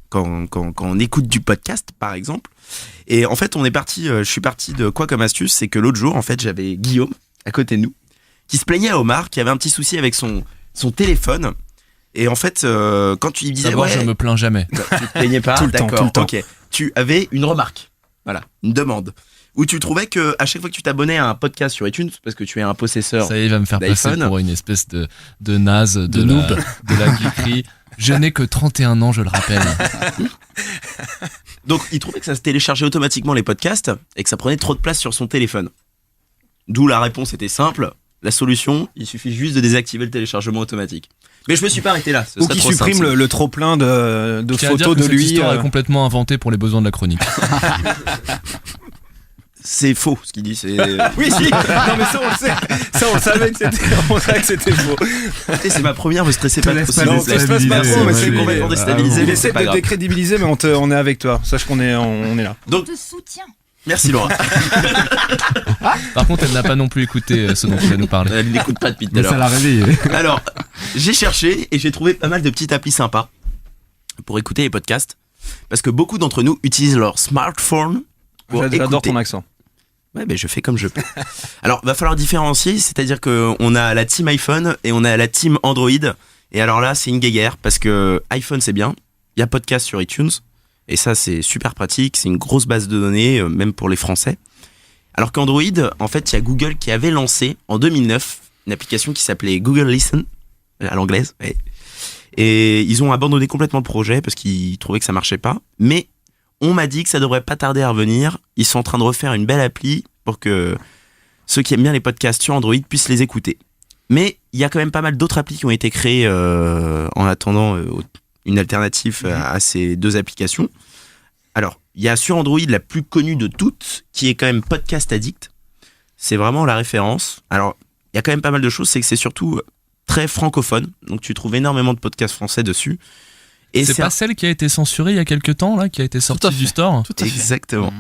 quand on écoute du podcast, par exemple. Et en fait, je suis parti de quoi comme astuce? C'est que l'autre jour, en fait, j'avais Guillaume à côté de nous qui se plaignait à Omar, qui avait un petit souci avec son téléphone. Et en fait, quand tu lui disais... D'abord, je me plains jamais. Tu te plaignais pas? Tout le temps. Ok. Tu avais une remarque, voilà, une demande, où tu trouvais que à chaque fois que tu t'abonnais à un podcast sur iTunes, parce que tu es un possesseur Ça y est, il va me faire passer d'iPhone. pour une espèce de naze, de noob, de la geekerie. Je n'ai que 31 ans, je le rappelle. Donc, il trouvait que ça se téléchargeait automatiquement les podcasts et que ça prenait trop de place sur son téléphone. D'où la réponse était simple. La solution, il suffit juste de désactiver le téléchargement automatique. Mais je me suis pas arrêté là. Ou qui supprime le trop plein de photos de cette lui. Histoire est complètement inventée pour les besoins de la chronique. C'est faux ce qu'il dit. Oui, si. Non, mais ça on le sait. Ça on le savait que c'était faux. Écoutez, c'est ma première. Vous stressez pas trop. Non, ça se passe pas trop, mais c'est complètement déstabilisé. Il essaie de te décrédibiliser, mais on est avec toi. Sache qu'on est là. Donc, On te soutient. merci Laura. Par contre, elle n'a pas non plus écouté ce dont tu vas nous parler. Elle n'écoute pas depuis tout à Mais l'heure. ça l'a réveillé. Alors, j'ai cherché et j'ai trouvé pas mal de petites applis sympas pour écouter les podcasts, parce que beaucoup d'entre nous utilisent leur smartphone pour J'adore écouter. ton accent. Ouais, ben je fais comme je peux. Alors, va falloir différencier, c'est-à-dire qu'on a la team iPhone et on a la team Android. Et alors là, c'est une guéguerre, parce que iPhone c'est bien, il y a podcast sur iTunes, et ça c'est super pratique, c'est une grosse base de données, même pour les Français. Alors qu'Android, en fait, il y a Google qui avait lancé en 2009 une application qui s'appelait Google Listen, à l'anglaise, ouais. Et ils ont abandonné complètement le projet parce qu'ils trouvaient que ça marchait pas. Mais on m'a dit que ça devrait pas tarder à revenir. Ils sont en train de refaire une belle appli pour que ceux qui aiment bien les podcasts sur Android puissent les écouter. Mais il y a quand même pas mal d'autres applis qui ont été créées en attendant une alternative à ces deux applications. Alors, il y a sur Android la plus connue de toutes, qui est quand même Podcast Addict. C'est vraiment la référence. Alors, il y a quand même pas mal de choses, c'est que c'est surtout très francophone. Donc, tu trouves énormément de podcasts français dessus. Et c'est pas celle qui a été censurée il y a quelques temps, là, qui a été sortie du store. Exactement.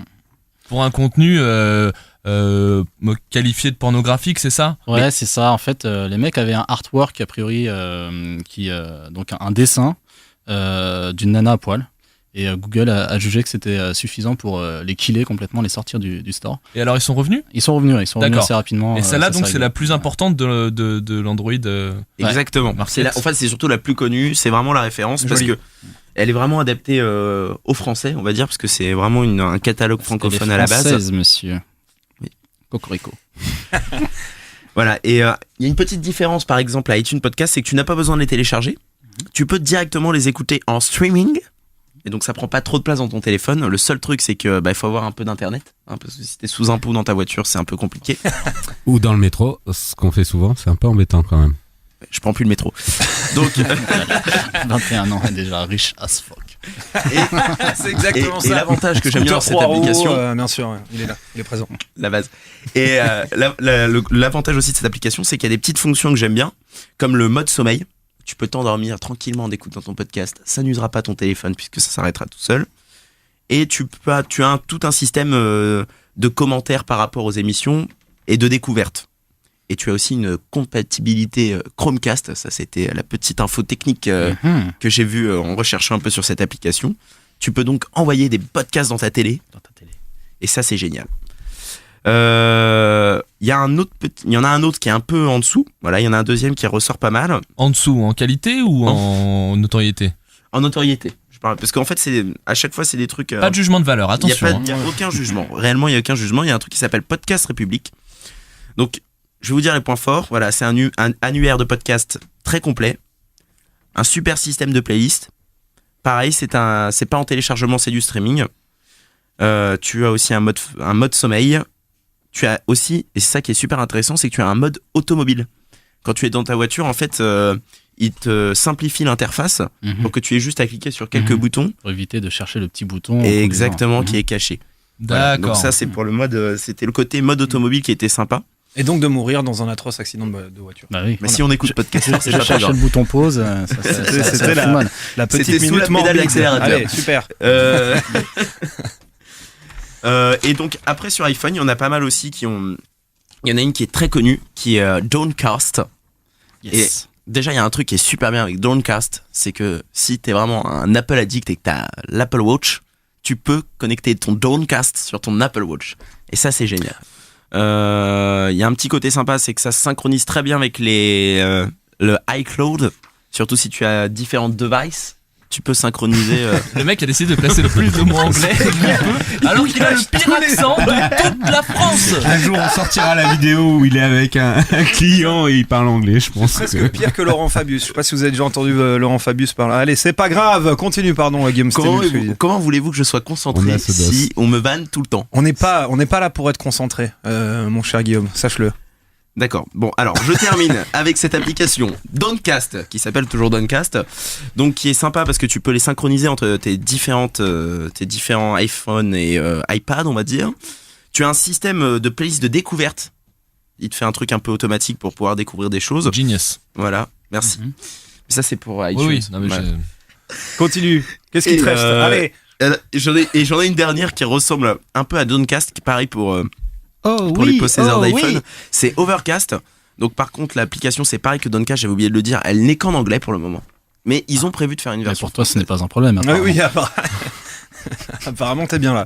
Pour un contenu qualifié de pornographique, c'est ça? Ouais, c'est ça. En fait, les mecs avaient un artwork, a priori, donc un dessin d'une nana à poil. Et Google a jugé que c'était suffisant pour les killer complètement, les sortir du store. Et alors, ils sont revenus? Ils sont revenus assez rapidement. Et celle-là, donc, c'est la plus importante de l'Android. Exactement. En fait, c'est surtout la plus connue. C'est vraiment la référence parce que elle est vraiment adaptée aux Français, on va dire, parce que c'est vraiment un catalogue francophone à la base. Française, monsieur. Oui. Cocorico. Voilà. Et il y a une petite différence, par exemple, à iTunes Podcast, c'est que tu n'as pas besoin de les télécharger. Tu peux directement les écouter en streaming. Et donc ça prend pas trop de place dans ton téléphone. Le seul truc, c'est que il faut avoir un peu d'internet, parce que si t'es sous un pot dans ta voiture, c'est un peu compliqué. Ou dans le métro, ce qu'on fait souvent, c'est un peu embêtant quand même. Je prends plus le métro. Donc 21 ans, déjà riche as fuck. C'est exactement ça. Et l'avantage que j'aime bien dans cette application, bien sûr, il est là, il est présent. La base. Et l'avantage aussi de cette application, c'est qu'il y a des petites fonctions que j'aime bien, comme le mode sommeil. Tu peux t'endormir tranquillement en écoutant ton podcast. Ça n'usera pas ton téléphone puisque ça s'arrêtera tout seul. Et tu as tout un système de commentaires par rapport aux émissions et de découvertes. Et tu as aussi une compatibilité Chromecast. Ça, c'était la petite info technique que j'ai vue en recherchant un peu sur cette application. Tu peux donc envoyer des podcasts dans ta télé. Et ça, c'est génial. Il y en a un autre qui est un peu en dessous. Voilà, il y en a un deuxième qui ressort pas mal. En dessous, en qualité ou en notoriété? En notoriété. Je parle parce qu'en fait, à chaque fois, c'est des trucs. Pas de jugement de valeur. Attention. Il n'y a aucun jugement. Réellement, il n'y a aucun jugement. Il y a un truc qui s'appelle Podcast République. Donc, je vais vous dire les points forts. Voilà, c'est un annuaire de podcast très complet, un super système de playlist. Pareil, c'est pas en téléchargement, c'est du streaming. Tu as aussi un mode sommeil. Tu as aussi, et c'est ça qui est super intéressant, c'est que tu as un mode automobile. Quand tu es dans ta voiture, en fait, il te simplifie l'interface pour que tu aies juste à cliquer sur quelques boutons. Pour éviter de chercher le petit bouton. Et exactement, qui est caché. D'accord. Voilà. Donc ça, c'est pour le mode, c'était le côté mode automobile qui était sympa. Et donc de mourir dans un atroce accident de voiture. Bah oui. Mais si on écoute podcast, c'est pas chercher le bouton pause. C'était la petite minute pédale d'accélérateur. Allez, super. Et donc après sur iPhone, il y en a pas mal aussi il y en a une qui est très connue, qui est Downcast. Yes. Et déjà, il y a un truc qui est super bien avec Downcast, c'est que si t'es vraiment un Apple addict et que t'as l'Apple Watch, tu peux connecter ton Downcast sur ton Apple Watch. Et ça, c'est génial. Il y a un petit côté sympa, c'est que ça se synchronise très bien avec le iCloud, surtout si tu as différentes devices. Tu peux synchroniser. Le mec a décidé de placer le plus de mots anglais qu'il peut, alors qu'il a le pire accent de toute la France. Un jour, on sortira la vidéo où il est avec un client et il parle anglais, je pense. C'est presque pire que Laurent Fabius. Je sais pas si vous avez déjà entendu Laurent Fabius parler. Allez, c'est pas grave. Continue, pardon, Guillaume. Comment voulez-vous que je sois concentré si on me vanne tout le temps? On n'est pas là pour être concentré, mon cher Guillaume. Sache-le. D'accord. Bon, alors je termine avec cette application Downcast, qui s'appelle toujours Downcast, donc qui est sympa parce que tu peux les synchroniser entre tes différents iPhone et iPad, on va dire. Tu as un système de playlist de découverte. Il te fait un truc un peu automatique pour pouvoir découvrir des choses. Genius. Voilà, merci. Ça c'est pour iTunes. Oui. Non, mais voilà. Continue. Qu'est-ce qui te reste? Allez. J'en ai une dernière qui ressemble un peu à Downcast, qui est pareil pour les possesseurs d'iPhone. C'est Overcast. Donc par contre, l'application, c'est pareil que Downcast, j'avais oublié de le dire, elle n'est qu'en anglais pour le moment. Mais ils ont prévu de faire une version. Mais pour toi, ce n'est pas un problème. Oui, apparemment, t'es bien là.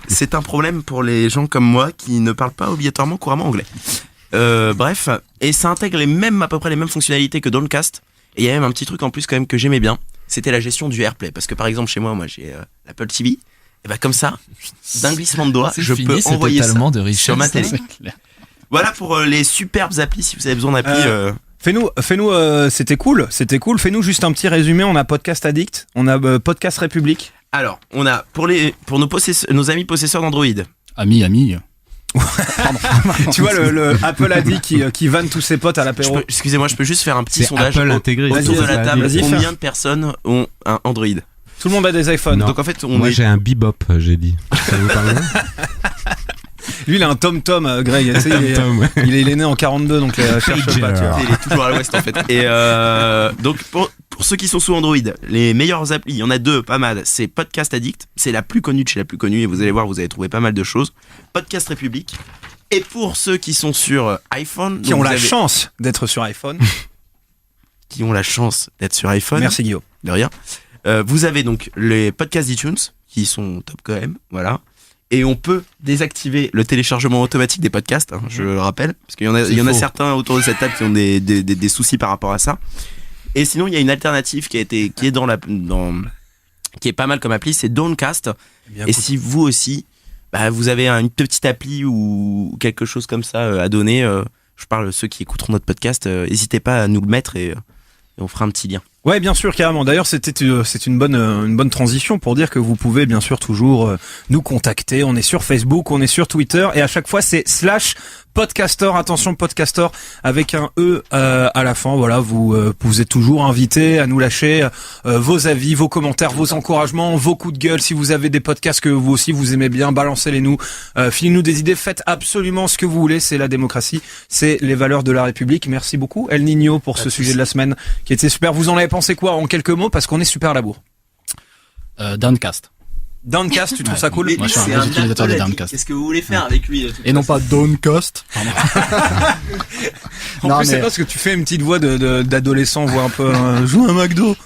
C'est un problème pour les gens comme moi qui ne parlent pas obligatoirement couramment anglais. Bref, et ça intègre à peu près les mêmes fonctionnalités que Downcast. Et il y a même un petit truc en plus quand même que j'aimais bien, c'était la gestion du AirPlay. Parce que par exemple, chez moi j'ai l'Apple TV. Et bah comme ça, d'un glissement de doigt, je peux envoyer ça sur ma télé. Voilà pour les superbes applis, si vous avez besoin d'applis. Fais-nous, c'était cool. Fais-nous juste un petit résumé. On a Podcast Addict, on a Podcast République. Alors, on a pour nos amis possesseurs d'Android. Amis. Tu vois, le Apple a dit qui vanne tous ses potes à l'apéro. Excusez-moi, je peux juste faire un petit C'est sondage Apple intégré. autour de la table. Vas-y, Combien de personnes ont un Android? Tout le monde a des iPhones. Donc en fait, Moi j'ai un Bebop, j'ai dit. Ça vous parle? Lui, il a un TomTom, Greg. Tu sais, TomTom. il est né en 42, donc cherche pas, tu vois. Il est toujours à l'ouest en fait. Et donc pour ceux qui sont sous Android, les meilleures applis, il y en a deux, pas mal. C'est Podcast Addict, c'est la plus connue de chez la plus connue et vous allez voir, vous allez trouver pas mal de choses. Podcast République. Et pour ceux qui sont sur iPhone, Qui ont la chance d'être sur iPhone. qui ont la chance d'être sur iPhone. Merci Guillaume. De rien. Vous avez donc les podcasts d'iTunes qui sont top quand même, voilà. Et on peut désactiver le téléchargement automatique des podcasts, hein, je le rappelle, parce qu'il y en a certains autour de cette table qui ont des soucis par rapport à ça. Et sinon, il y a une alternative qui est qui est pas mal comme appli, c'est Downcast. Et si vous aussi, vous avez une petite appli ou quelque chose comme ça à donner, je parle ceux qui écouteront notre podcast, n'hésitez pas à nous le mettre et on fera un petit lien. Ouais, bien sûr, carrément. D'ailleurs, c'est une bonne transition pour dire que vous pouvez bien sûr toujours nous contacter. On est sur Facebook, on est sur Twitter et à chaque fois c'est /podcaster. Attention, podcaster avec un E à la fin. Voilà, vous êtes toujours invités à nous lâcher vos avis, vos commentaires, vos encouragements, vos coups de gueule. Si vous avez des podcasts que vous aussi vous aimez bien, balancez-les nous. Filez-nous des idées. Faites absolument ce que vous voulez. C'est la démocratie, c'est les valeurs de la République. Merci beaucoup, El Niño, pour ce sujet de la semaine qui était super. Vous en avez pensé quoi en quelques mots, parce qu'on est super à la bourre? Downcast. Downcast, tu trouves ça cool? Moi, je suis un gros utilisateur de Downcast. Qu'est-ce que vous voulez faire avec lui? Et non pas Downcast. Pardon. En plus, c'est parce que tu fais une petite voix d'adolescent, voix un peu joue un McDo.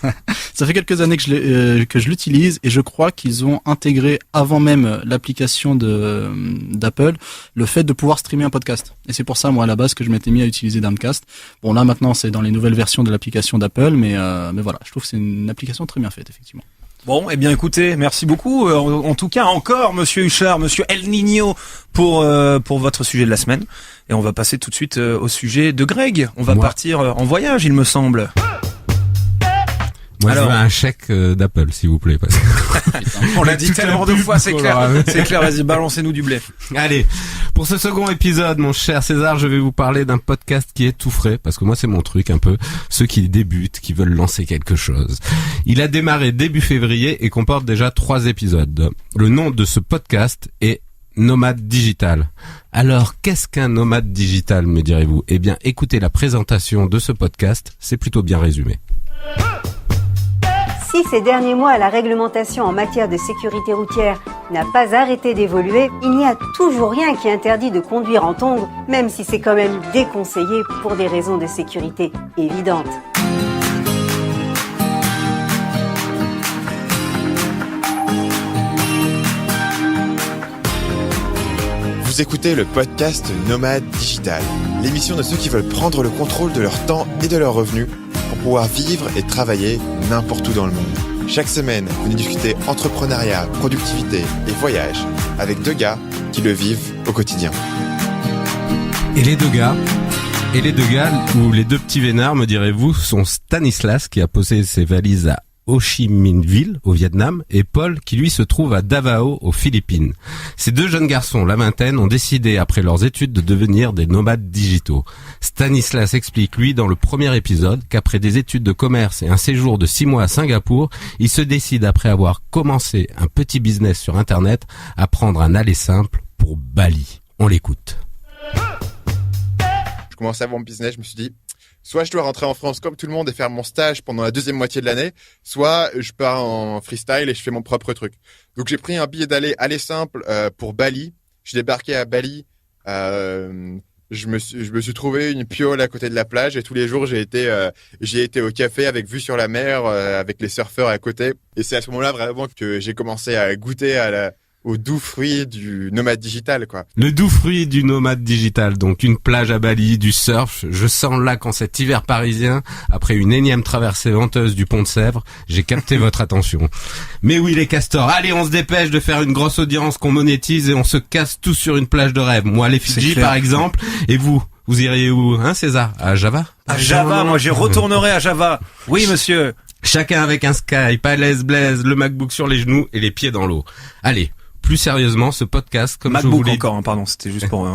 Ça fait quelques années que je l'utilise et je crois qu'ils ont intégré avant même l'application d'Apple le fait de pouvoir streamer un podcast. Et c'est pour ça, moi, à la base, que je m'étais mis à utiliser Downcast. Bon, là, maintenant, c'est dans les nouvelles versions de l'application d'Apple, mais voilà, je trouve que c'est une application très bien faite, effectivement. Bon, eh bien écoutez, merci beaucoup. En tout cas, encore Monsieur Huchard, Monsieur El Niño pour votre sujet de la semaine. Et on va passer tout de suite au sujet de Greg. On va partir en voyage, il me semble. Moi, je veux un chèque d'Apple, s'il vous plaît. Parce que... On l'a dit tellement de fois, c'est clair. C'est clair, vas-y, balancez-nous du blé. Allez, pour ce second épisode, mon cher César, je vais vous parler d'un podcast qui est tout frais, parce que moi, c'est mon truc un peu, ceux qui débutent, qui veulent lancer quelque chose. Il a démarré début février et comporte déjà 3 épisodes. Le nom de ce podcast est Nomade Digital. Alors, qu'est-ce qu'un nomade digital, me direz-vous? Eh bien, écoutez la présentation de ce podcast, c'est plutôt bien résumé. Si ces derniers mois, la réglementation en matière de sécurité routière n'a pas arrêté d'évoluer, il n'y a toujours rien qui interdit de conduire en tongs, même si c'est quand même déconseillé pour des raisons de sécurité évidentes. Vous écoutez le podcast Nomade Digital, l'émission de ceux qui veulent prendre le contrôle de leur temps et de leurs revenus pour pouvoir vivre et travailler n'importe où dans le monde. Chaque semaine, venez discuter entrepreneuriat, productivité et voyage avec 2 gars qui le vivent au quotidien. Et les deux gars, ou les 2 petits vénards, me direz-vous, sont Stanislas qui a posé ses valises à Ho Chi Minh Ville, au Vietnam, et Paul, qui lui se trouve à Davao, aux Philippines. Ces 2 jeunes garçons, la vingtaine, ont décidé, après leurs études, de devenir des nomades digitaux. Stanislas explique, lui, dans le premier épisode, qu'après des études de commerce et un séjour de 6 mois à Singapour, il se décide, après avoir commencé un petit business sur Internet, à prendre un aller simple pour Bali. On l'écoute. Je commençais à mon business, je me suis dit, soit je dois rentrer en France comme tout le monde et faire mon stage pendant la 2e moitié de l'année, soit je pars en freestyle et je fais mon propre truc. Donc j'ai pris un billet aller simple pour Bali. Je débarqué à Bali. Je me suis trouvé une piole à côté de la plage et tous les jours j'ai été au café avec vue sur la mer, avec les surfeurs à côté. Et c'est à ce moment-là vraiment que j'ai commencé à goûter au doux fruit du nomade digital, quoi. Le doux fruit du nomade digital, donc une plage à Bali, du surf. Je sens là qu'en cet hiver parisien, après une énième traversée venteuse du pont de Sèvres, j'ai capté votre attention. Mais oui, les castors, allez, on se dépêche de faire une grosse audience qu'on monétise et on se casse tous sur une plage de rêve. Moi, les Fidji, par exemple, et vous iriez où, hein, César? À Java? À Java, moi, j'y retournerai à Java. Oui, monsieur. Chacun avec un Skype, à l'aise blaise, le MacBook sur les genoux et les pieds dans l'eau. Allez. plus sérieusement, ce podcast, comme je MacBook vous l'ai encore, hein, pardon, c'était juste pour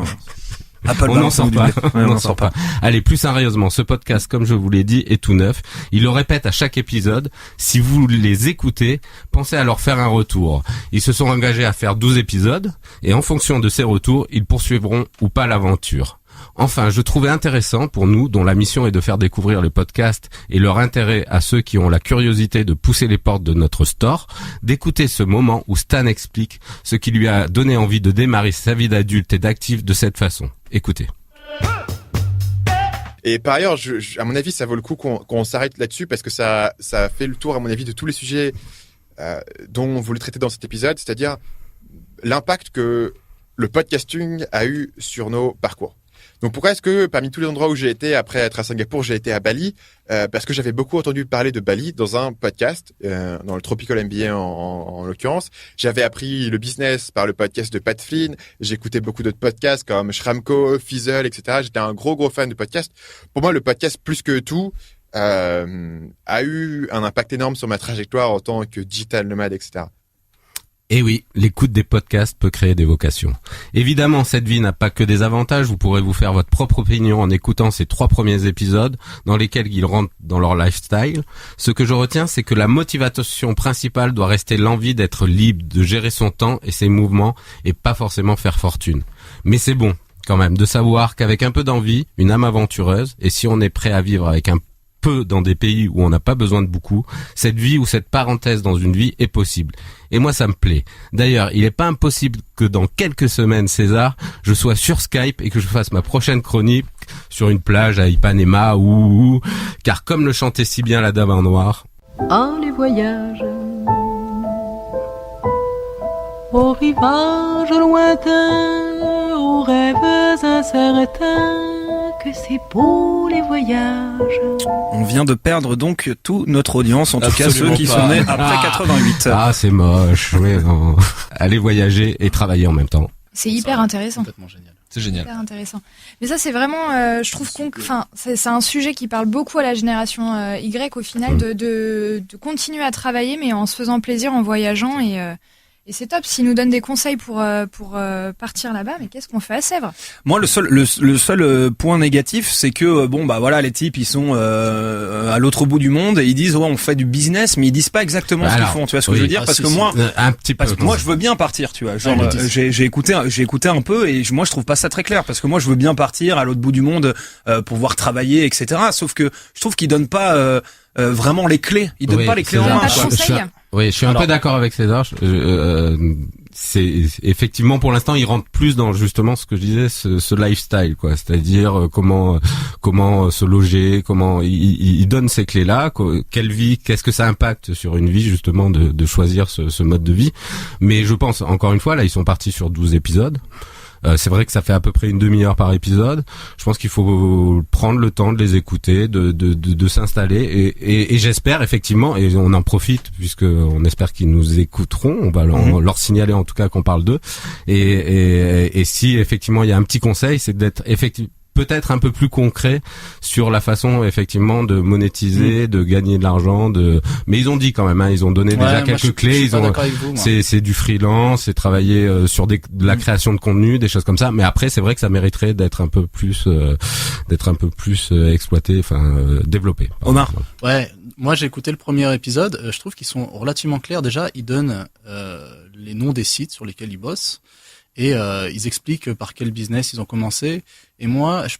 Apple. on n'en sort pas. Ouais, On n'en sort pas. Allez, plus sérieusement, ce podcast, comme je vous l'ai dit, est tout neuf. Il le répète à chaque épisode. Si vous les écoutez, pensez à leur faire un retour. Ils se sont engagés à faire 12 épisodes et en fonction de ces retours, ils poursuivront ou pas l'aventure. Enfin, je trouvais intéressant pour nous, dont la mission est de faire découvrir le podcast et leur intérêt à ceux qui ont la curiosité de pousser les portes de notre store, d'écouter ce moment où Stan explique ce qui lui a donné envie de démarrer sa vie d'adulte et d'actif de cette façon. Écoutez. Et par ailleurs, à mon avis, ça vaut le coup qu'on s'arrête là-dessus parce que ça fait le tour, à mon avis, de tous les sujets dont on voulait traiter dans cet épisode, c'est-à-dire l'impact que le podcasting a eu sur nos parcours. Donc pourquoi est-ce que parmi tous les endroits où j'ai été après être à Singapour, j'ai été à Bali? Parce que j'avais beaucoup entendu parler de Bali dans un podcast, dans le Tropical MBA en l'occurrence. J'avais appris le business par le podcast de Pat Flynn. J'écoutais beaucoup d'autres podcasts comme Shramco, Fizzle, etc. J'étais un gros fan de podcasts. Pour moi, le podcast, plus que tout, a eu un impact énorme sur ma trajectoire en tant que digital nomade, etc. Et oui, l'écoute des podcasts peut créer des vocations. Évidemment, cette vie n'a pas que des avantages. Vous pourrez vous faire votre propre opinion en écoutant ces 3 premiers épisodes dans lesquels ils rentrent dans leur lifestyle. Ce que je retiens, c'est que la motivation principale doit rester l'envie d'être libre, de gérer son temps et ses mouvements et pas forcément faire fortune. Mais c'est bon, quand même, de savoir qu'avec un peu d'envie, une âme aventureuse, et si on est prêt à vivre avec un peu dans des pays où on n'a pas besoin de beaucoup, cette vie ou cette parenthèse dans une vie est possible. Et moi, ça me plaît. D'ailleurs, il n'est pas impossible que dans quelques semaines, César, je sois sur Skype et que je fasse ma prochaine chronique sur une plage à Ipanema ou car comme le chantait si bien la dame en noir. Ah, les voyages aux rivages lointains, aux rêves incertains, que c'est beau les voyages. On vient de perdre donc toute notre audience, en tout cas ceux qui sont nés après 88. Ah, c'est moche, mais non. Allez voyager et travailler en même temps. C'est hyper intéressant. Complètement génial. C'est génial. Hyper intéressant. Mais ça, c'est vraiment, je trouve c'est un sujet qui parle beaucoup à la génération Y au final, de continuer à travailler, mais en se faisant plaisir, en voyageant et c'est top. S'ils nous donnent des conseils pour partir là-bas, mais qu'est-ce qu'on fait à Sèvres? Moi, le seul point négatif, c'est que voilà, les types, ils sont à l'autre bout du monde et ils disent on fait du business, mais ils disent pas exactement ce qu'ils font. Tu vois ce que je veux dire? Parce que moi, moi, je veux bien partir. Tu vois, genre j'ai écouté un peu et moi, je trouve pas ça très clair parce que moi, je veux bien partir à l'autre bout du monde pour pouvoir travailler, etc. Sauf que je trouve qu'ils donnent pas vraiment les clés. Ils donnent pas les clés en main. Je suis un peu d'accord avec César. C'est effectivement pour l'instant, il rentre plus dans justement ce que je disais, ce lifestyle, quoi. C'est-à-dire comment se loger, comment il donne ces clés-là, quelle vie, qu'est-ce que ça impacte sur une vie justement de choisir ce mode de vie. Mais je pense encore une fois, là, ils sont partis sur 12 épisodes. C'est vrai que ça fait à peu près une demi-heure par épisode. Je pense qu'il faut prendre le temps de les écouter, de s'installer et j'espère effectivement, et on en profite puisque on espère qu'ils nous écouteront, on va leur signaler en tout cas qu'on parle d'eux et si effectivement il y a un petit conseil, c'est d'être effectivement peut-être un peu plus concret sur la façon effectivement de monétiser, de gagner de l'argent, mais ils ont dit quand même, hein, ils ont donné déjà quelques clés. C'est du freelance, c'est travailler sur de la création de contenu, des choses comme ça. Mais après, c'est vrai que ça mériterait d'être un peu plus, exploité, développé. Omar. Ouais, moi j'ai écouté le premier épisode. Je trouve qu'ils sont relativement clairs. Déjà, ils donnent les noms des sites sur lesquels ils bossent. Et ils expliquent par quel business ils ont commencé. Et moi, je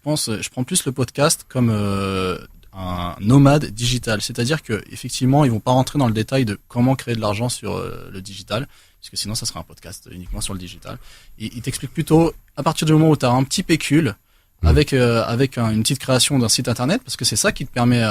prends plus le podcast comme un nomade digital. C'est-à-dire que effectivement, ils vont pas rentrer dans le détail de comment créer de l'argent sur le digital, parce que sinon, ça serait un podcast uniquement sur le digital. Ils t'expliquent plutôt à partir du moment où tu as un petit pécule avec une petite création d'un site internet, parce que c'est ça qui te permet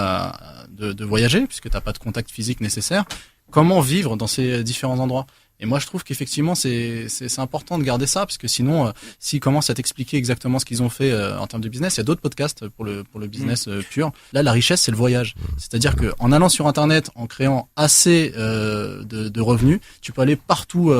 de voyager, puisque t'as pas de contact physique nécessaire. Comment vivre dans ces différents endroits. Et moi, je trouve qu'effectivement, c'est important de garder ça, parce que sinon, s'ils commencent à t'expliquer exactement ce qu'ils ont fait en termes de business, il y a d'autres podcasts pour le business pur. Là, la richesse, c'est le voyage. C'est-à-dire que en allant sur Internet, en créant assez de revenus, tu peux aller partout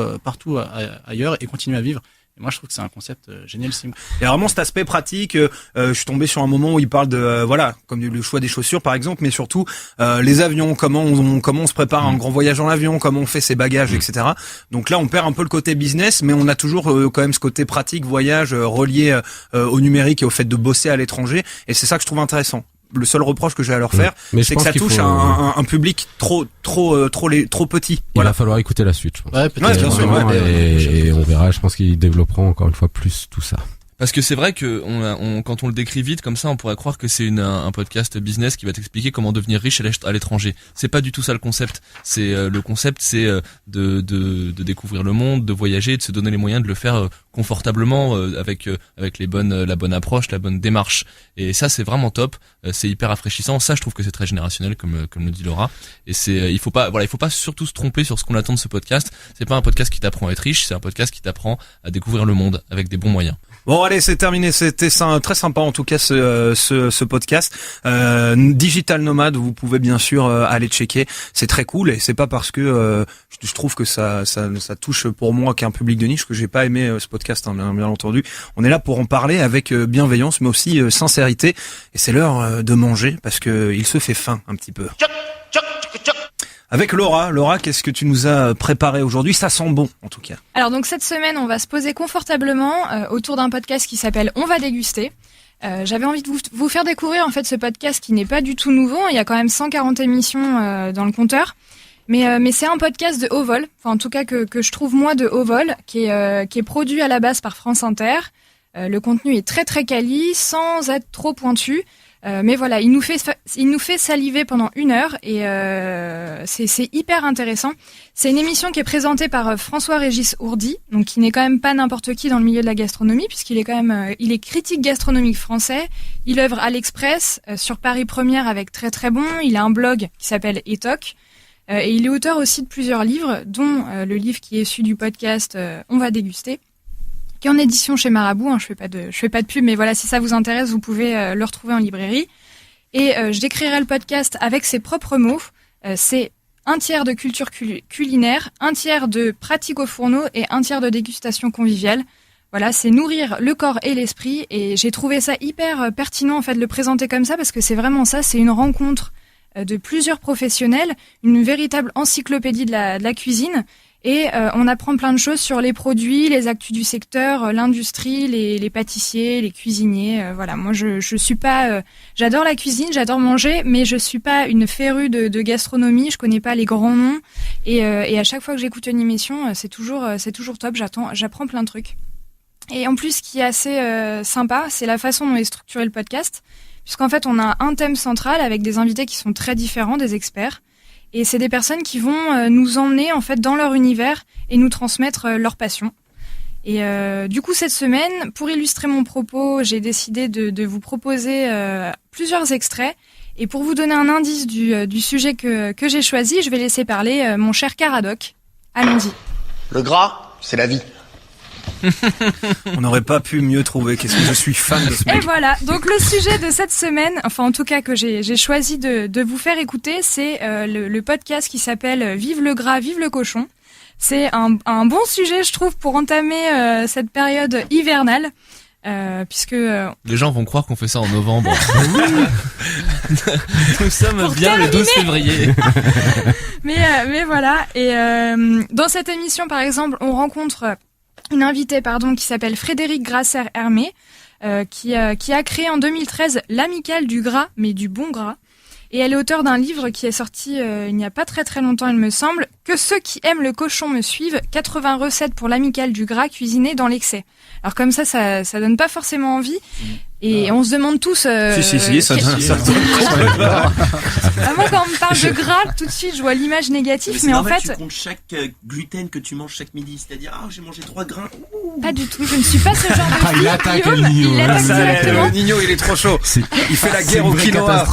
ailleurs et continuer à vivre. Et moi, je trouve que c'est un concept génialissime. Il y a vraiment cet aspect pratique. Je suis tombé sur un moment où il parle de comme le choix des chaussures par exemple, mais surtout les avions, comment on se prépare à un grand voyage en avion, comment on fait ses bagages, etc. Donc là, on perd un peu le côté business, mais on a toujours quand même ce côté pratique, voyage relié au numérique et au fait de bosser à l'étranger. Et c'est ça que je trouve intéressant. Le seul reproche que j'ai à leur faire, c'est que ça touche un public trop petit. Il va falloir écouter la suite, je pense. Ouais, peut-être. Bien sûr. Et on verra, je pense qu'ils développeront encore une fois plus tout ça. Parce que c'est vrai que quand on le décrit vite comme ça, on pourrait croire que c'est un podcast business qui va t'expliquer comment devenir riche à l'étranger. C'est pas du tout ça le concept. Le concept, c'est de découvrir le monde, de voyager, de se donner les moyens de le faire confortablement avec la bonne approche, la bonne démarche. Et ça, c'est vraiment top. C'est hyper rafraîchissant. Ça, je trouve que c'est très générationnel, comme le dit Laura. Et il faut pas surtout se tromper sur ce qu'on attend de ce podcast. C'est pas un podcast qui t'apprend à être riche, c'est un podcast qui t'apprend à découvrir le monde avec des bons moyens. Bon, allez, c'est terminé. C'était très sympa en tout cas ce podcast. Digital Nomade, vous pouvez bien sûr aller checker. C'est très cool et c'est pas parce que je trouve que ça touche pour moi qu'un public de niche que j'ai pas aimé ce podcast, hein, bien entendu. On est là pour en parler avec bienveillance, mais aussi sincérité. Et c'est l'heure de manger parce que il se fait faim un petit peu. Avec Laura, qu'est-ce que tu nous as préparé aujourd'hui? Ça sent bon, en tout cas. Alors donc cette semaine, on va se poser confortablement autour d'un podcast qui s'appelle On va déguster. J'avais envie de vous faire découvrir en fait ce podcast qui n'est pas du tout nouveau. Il y a quand même 140 émissions dans le compteur. Mais c'est un podcast de haut vol, enfin en tout cas que je trouve moi de haut vol, qui est produit à la base par France Inter. Le contenu est très très quali, sans être trop pointu. Mais voilà, il nous fait saliver pendant 1 heure et c'est hyper intéressant. C'est une émission qui est présentée par François-Régis Ourdy, donc qui n'est quand même pas n'importe qui dans le milieu de la gastronomie, puisqu'il est quand même il est critique gastronomique français. Il œuvre à l'Express sur Paris Première avec Très Très Bon. Il a un blog qui s'appelle Etoc. Et il est auteur aussi de plusieurs livres, dont le livre qui est issu du podcast On va déguster, qui est en édition chez Marabout. Hein, je fais pas de pub, mais voilà, si ça vous intéresse, vous pouvez le retrouver en librairie. Et je décrirai le podcast avec ses propres mots. C'est 1/3 de culture culinaire, 1/3 de pratique au fourneau et 1/3 de dégustation conviviale. Voilà, c'est nourrir le corps et l'esprit. Et j'ai trouvé ça hyper pertinent en fait de le présenter comme ça, parce que c'est vraiment ça, c'est une rencontre de plusieurs professionnels, une véritable encyclopédie de la cuisine. Et on apprend plein de choses sur les produits, les actus du secteur, l'industrie, les pâtissiers, les cuisiniers. Voilà, moi je suis pas, j'adore la cuisine, j'adore manger, mais je suis pas une férue de gastronomie. Je connais pas les grands noms. Et à chaque fois que j'écoute une émission, c'est toujours top. J'apprends plein de trucs. Et en plus, ce qui est assez sympa, c'est la façon dont est structuré le podcast, puisqu'en fait on a un thème central avec des invités qui sont très différents, des experts. Et c'est des personnes qui vont nous emmener en fait dans leur univers et nous transmettre leur passion. Et du coup cette semaine, pour illustrer mon propos, j'ai décidé de vous proposer plusieurs extraits. Et pour vous donner un indice du sujet que j'ai choisi, je vais laisser parler mon cher Caradoc. Allons-y. Le gras, c'est la vie. On n'aurait pas pu mieux trouver. Qu'est-ce que je suis fan de ce mec. Et voilà, donc le sujet de cette semaine, enfin en tout cas que j'ai choisi de vous faire écouter, c'est le podcast qui s'appelle Vive le gras, vive le cochon. C'est un bon sujet, je trouve, pour entamer cette période hivernale. Puisque les gens vont croire qu'on fait ça en novembre. Nous sommes bien le 12 février. mais voilà. Et dans cette émission, par exemple, on rencontre une invitée qui s'appelle Frédéric Grasser-Hermé, qui a créé en 2013 l'Amicale du gras, mais du bon gras. Et elle est auteure d'un livre qui est sorti il n'y a pas très très longtemps, il me semble, Que ceux qui aiment le cochon me suivent, 80 recettes pour l'Amicale du gras cuisinées dans l'excès. Alors comme ça donne pas forcément envie. Et on se demande tous... Si, ça donne complètement. Moi, quand on me parle de gras, tout de suite, je vois l'image négative, mais en fait... tu comptes chaque gluten que tu manges chaque midi, c'est-à-dire, j'ai mangé 3 grains. Pas du tout, je ne suis pas ce genre de fille. Il attaque le Nino. Il attaque directement. Le Nino, il est trop chaud. Il fait la guerre au quinoa.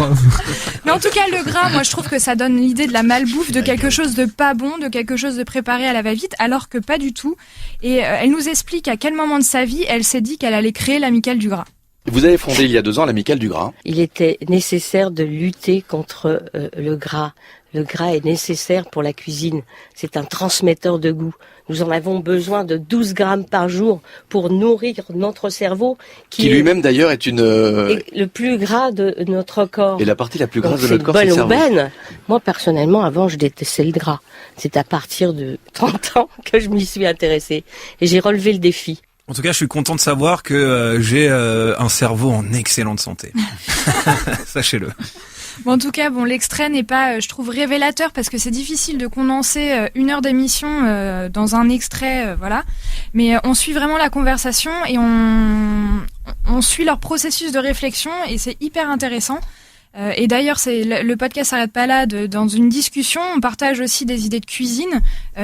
Mais en tout cas, le gras, moi, je trouve que ça donne l'idée de la malbouffe, de quelque chose de pas bon, de quelque chose de préparé à la va-vite, alors que pas du tout. Et elle nous explique à quel moment de sa vie elle s'est dit qu'elle allait créer l'Amicale du gras. Vous avez fondé il y a 2 ans l'Amicale du Gras. Il était nécessaire de lutter contre le gras. Le gras est nécessaire pour la cuisine. C'est un transmetteur de goût. Nous en avons besoin de 12 grammes par jour pour nourrir notre cerveau, Qui lui-même d'ailleurs est est le plus gras de notre corps. Et la partie la plus grasse Donc, de notre corps, c'est le cerveau. aubaine. Moi, personnellement, avant, je détestais le gras. C'est à partir de 30 ans que je m'y suis intéressée. Et j'ai relevé le défi. En tout cas, je suis content de savoir que j'ai un cerveau en excellente santé. Sachez-le. Bon, en tout cas, l'extrait n'est pas, je trouve, révélateur parce que c'est difficile de condenser 1 heure d'émission dans un extrait, voilà. Mais on suit vraiment la conversation et on suit leur processus de réflexion et c'est hyper intéressant. Et d'ailleurs, le podcast s'arrête pas là. Dans une discussion, on partage aussi des idées de cuisine.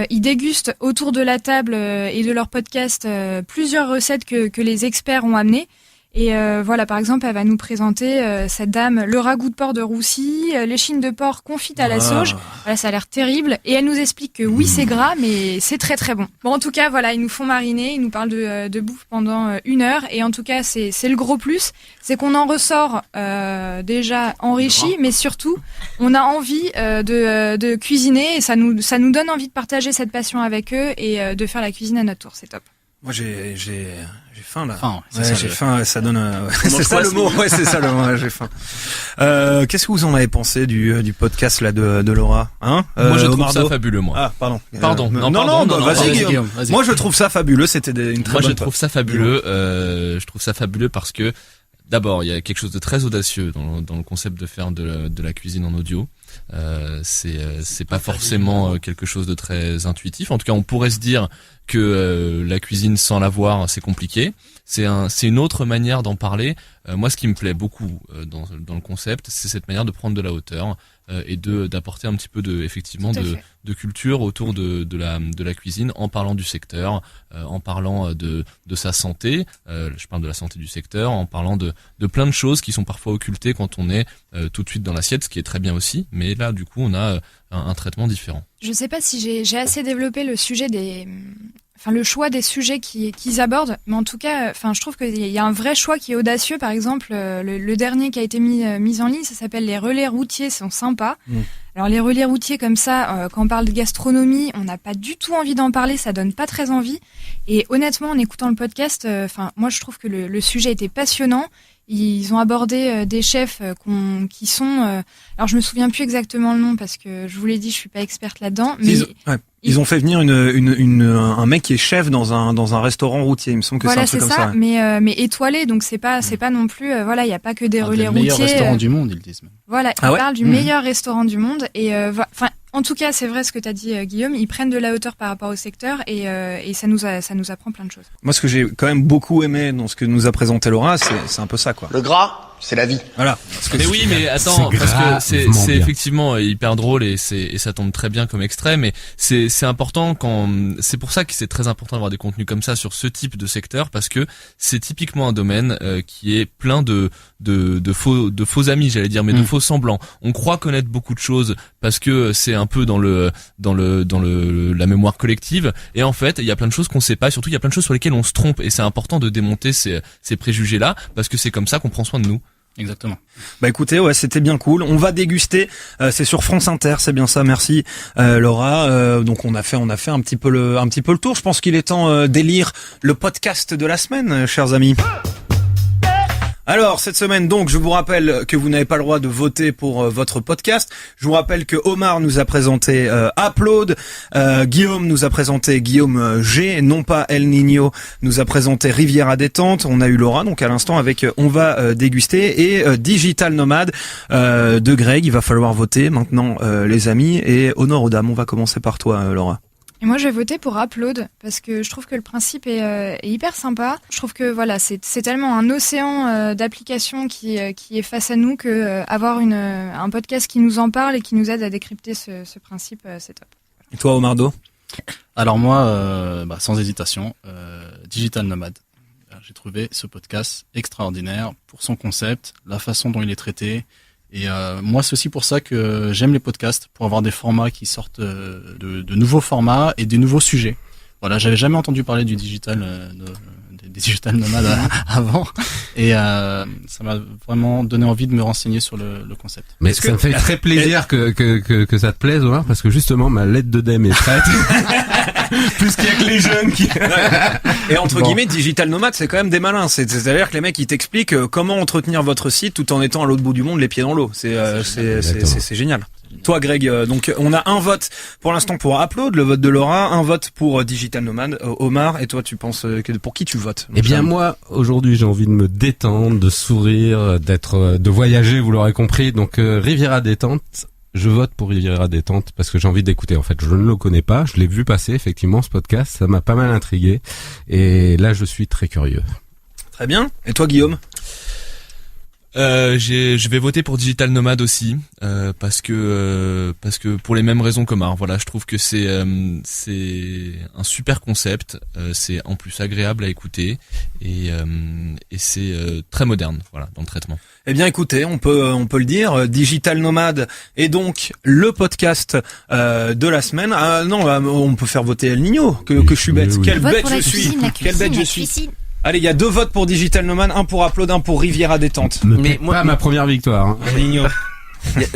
Ils dégustent autour de la table et de leur podcast plusieurs recettes que les experts ont amenées. Et voilà, par exemple, elle va nous présenter cette dame, le ragoût de porc de Roussy, l'échine de porc confite à la sauge. Voilà, ça a l'air terrible. Et elle nous explique que oui, c'est gras, mais c'est très très bon. Bon, en tout cas, voilà, ils nous font mariner, ils nous parlent de bouffe pendant 1 heure. Et en tout cas, c'est le gros plus, c'est qu'on en ressort déjà enrichi, mais surtout, on a envie de cuisiner et ça nous donne envie de partager cette passion avec eux et de faire la cuisine à notre tour. C'est top. Moi, j'ai faim là. Ouais, j'ai faim. Ça donne. C'est ça le mot. Ouais, c'est ça le mot. J'ai faim. Qu'est-ce que vous en avez pensé du podcast là de Laura, hein? Moi, je trouve Omardo. ça fabuleux, moi. Ah, pardon. Non, vas-y, Guillaume. vas-y. Moi, je trouve ça fabuleux. C'était une très bonne. Moi, je trouve ça fabuleux. Je trouve ça fabuleux parce que d'abord, il y a quelque chose de très audacieux dans le concept de faire de la cuisine en audio. C'est pas forcément quelque chose de très intuitif. En tout cas, on pourrait se dire que la cuisine sans la voir, c'est compliqué. C'est une autre manière d'en parler. Moi, ce qui me plaît beaucoup dans le concept, c'est cette manière de prendre de la hauteur et d'apporter un petit peu de culture autour de la cuisine en parlant du secteur, en parlant de sa santé. Je parle de la santé du secteur, en parlant de plein de choses qui sont parfois occultées quand on est tout de suite dans l'assiette, ce qui est très bien aussi. Mais là, du coup, on a un traitement différent. Je sais pas si j'ai assez développé le sujet le choix des sujets qu'ils abordent, mais en tout cas, je trouve qu'il y a un vrai choix qui est audacieux. Par exemple, le dernier qui a été mis en ligne, ça s'appelle les relais routiers, sont sympas. Alors les relais routiers comme ça, quand on parle de gastronomie, on n'a pas du tout envie d'en parler, ça donne pas très envie. Et honnêtement, en écoutant le podcast, moi je trouve que le sujet était passionnant. Ils ont abordé des chefs qui sont... alors je me souviens plus exactement le nom parce que je vous l'ai dit, je suis pas experte là-dedans. Mais ils ont fait venir un mec qui est chef dans un restaurant routier. Il me semble que c'est un truc comme ça. Mais étoilé, donc c'est pas non plus. Il y a pas que des relais routiers. Le meilleur restaurant du monde, ils disent. Voilà, ils parlent du meilleur restaurant du monde et en tout cas, c'est vrai ce que t'as dit, Guillaume. Ils prennent de la hauteur par rapport au secteur et ça nous apprend plein de choses. Moi, ce que j'ai quand même beaucoup aimé dans ce que nous a présenté Laura, c'est un peu ça, quoi. Le gras, c'est la vie. Voilà. Mais oui, mais attends, parce que c'est effectivement hyper drôle et ça tombe très bien comme extrait, mais c'est important c'est pour ça que c'est très important d'avoir des contenus comme ça sur ce type de secteur parce que c'est typiquement un domaine qui est plein de faux amis, j'allais dire, mais de faux semblants. On croit connaître beaucoup de choses parce que c'est un peu dans la mémoire collective et en fait, il y a plein de choses qu'on sait pas, et surtout il y a plein de choses sur lesquelles on se trompe et c'est important de démonter ces préjugés-là parce que c'est comme ça qu'on prend soin de nous. Exactement. Bah écoutez, c'était bien cool. On va déguster. C'est sur France Inter, c'est bien ça. Merci Laura. Donc on a fait un petit peu le tour. Je pense qu'il est temps d'élire le podcast de la semaine, chers amis. Alors, cette semaine, donc, je vous rappelle que vous n'avez pas le droit de voter pour votre podcast. Je vous rappelle que Omar nous a présenté Upload, Guillaume nous a présenté Guillaume G, non pas El Niño, nous a présenté Rivière à détente. On a eu Laura, donc à l'instant, avec On va déguster, et Digital Nomade de Greg. Il va falloir voter maintenant, les amis, et honneur aux dames. On va commencer par toi, Laura. Et moi, je vais voter pour Upload parce que je trouve que le principe est hyper sympa. Je trouve que voilà, c'est tellement un océan d'applications qui est face à nous que avoir un podcast qui nous en parle et qui nous aide à décrypter ce principe, c'est top. Et toi, Omardo? Alors moi, sans hésitation, Digital Nomade. J'ai trouvé ce podcast extraordinaire pour son concept, la façon dont il est traité. Et moi, c'est aussi pour ça que j'aime les podcasts, pour avoir des formats qui sortent de nouveaux formats et des nouveaux sujets. Voilà, j'avais jamais entendu parler du digital, digital nomades avant. Et ça m'a vraiment donné envie de me renseigner sur le concept. Mais ça me fait très plaisir que ça te plaise, Omar, parce que justement, ma lettre de DEM est prête. Plus qu'il y a que les jeunes qui... Et entre guillemets, digital nomade, c'est quand même des malins. C'est-à-dire que les mecs, ils t'expliquent comment entretenir votre site tout en étant à l'autre bout du monde, les pieds dans l'eau. C'est génial. Toi, Greg, donc on a un vote pour l'instant pour Upload, le vote de Laura, un vote pour Digital Nomad, Omar, et toi, tu penses pour qui tu votes? Eh bien, moi, aujourd'hui, j'ai envie de me détendre, de sourire, de voyager, vous l'aurez compris. Donc, Riviera Détente. Je vote pour Riviera Détente parce que j'ai envie d'écouter. En fait, je ne le connais pas. Je l'ai vu passer, effectivement, ce podcast. Ça m'a pas mal intrigué. Et là, je suis très curieux. Très bien. Et toi, Guillaume? Je vais voter pour Digital Nomad aussi parce que pour les mêmes raisons qu'Omar. Voilà, je trouve que c'est un super concept. C'est en plus agréable à écouter et c'est très moderne. Voilà, dans le traitement. Eh bien, écoutez, on peut le dire. Digital Nomad est donc le podcast de la semaine. Ah non, on peut faire voter El Niño. Que je suis bête. Quelle bête je suis. Quelle bête je suis. Allez, il y a 2 votes pour Digital Nomad, un pour Upload, un pour Riviera Détente. Mais moi, ma première victoire. Hein.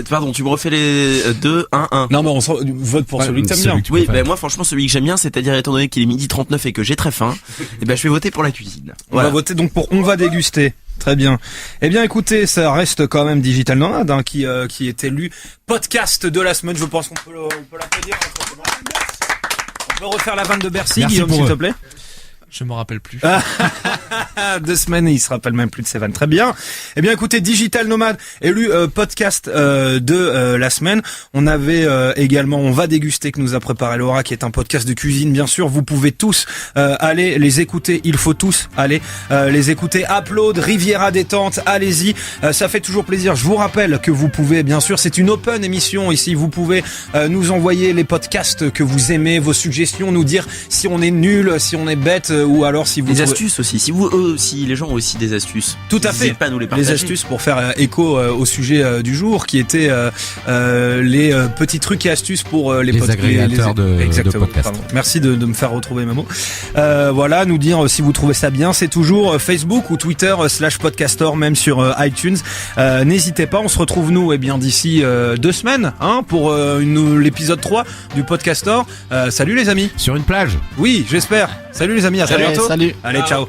Pardon, tu me refais les 2, 1, 1. Non, mais on vote pour celui que t'aimes bien. Oui, ben moi, franchement, celui que j'aime bien, c'est-à-dire étant donné qu'il est 12h39 et que j'ai très faim, et ben je vais voter pour la cuisine. Voilà. On va voter donc pour On va déguster. Très bien. Eh bien, écoutez, ça reste quand même Digital Nomad qui est élu podcast de la semaine. Je pense qu'on peut l'applaudir. On peut refaire la vanne de Bercy, merci Guillaume, s'il te plaît. Je me rappelle plus. 2 semaines, il se rappelle même plus de ses vannes. Très bien. Eh bien, écoutez, Digital Nomad élu podcast de la semaine. On avait également On va déguster que nous a préparé Laura, qui est un podcast de cuisine, bien sûr. Vous pouvez tous aller les écouter. Il faut tous aller les écouter. Upload, Riviera Détente, allez-y. Ça fait toujours plaisir. Je vous rappelle que vous pouvez, bien sûr, c'est une open émission ici. Vous pouvez nous envoyer les podcasts que vous aimez, vos suggestions, nous dire si on est nul, si on est bête, ou alors si vous... Des astuces aussi, si les gens ont aussi des astuces. Tout à fait. Pas à nous les partager. Les astuces pour faire écho au sujet du jour, qui était les petits trucs et astuces pour les agrégateurs de podcasts. Pardon. Merci de me faire retrouver mes mots. Voilà, nous dire si vous trouvez ça bien. C'est toujours Facebook ou Twitter /podcaster, même sur iTunes. N'hésitez pas, on se retrouve nous d'ici 2 semaines pour l'épisode 3 du Podcaster. Salut les amis. Sur une plage. Oui, j'espère. Salut les amis, à très bientôt. Salut. Allez, ciao.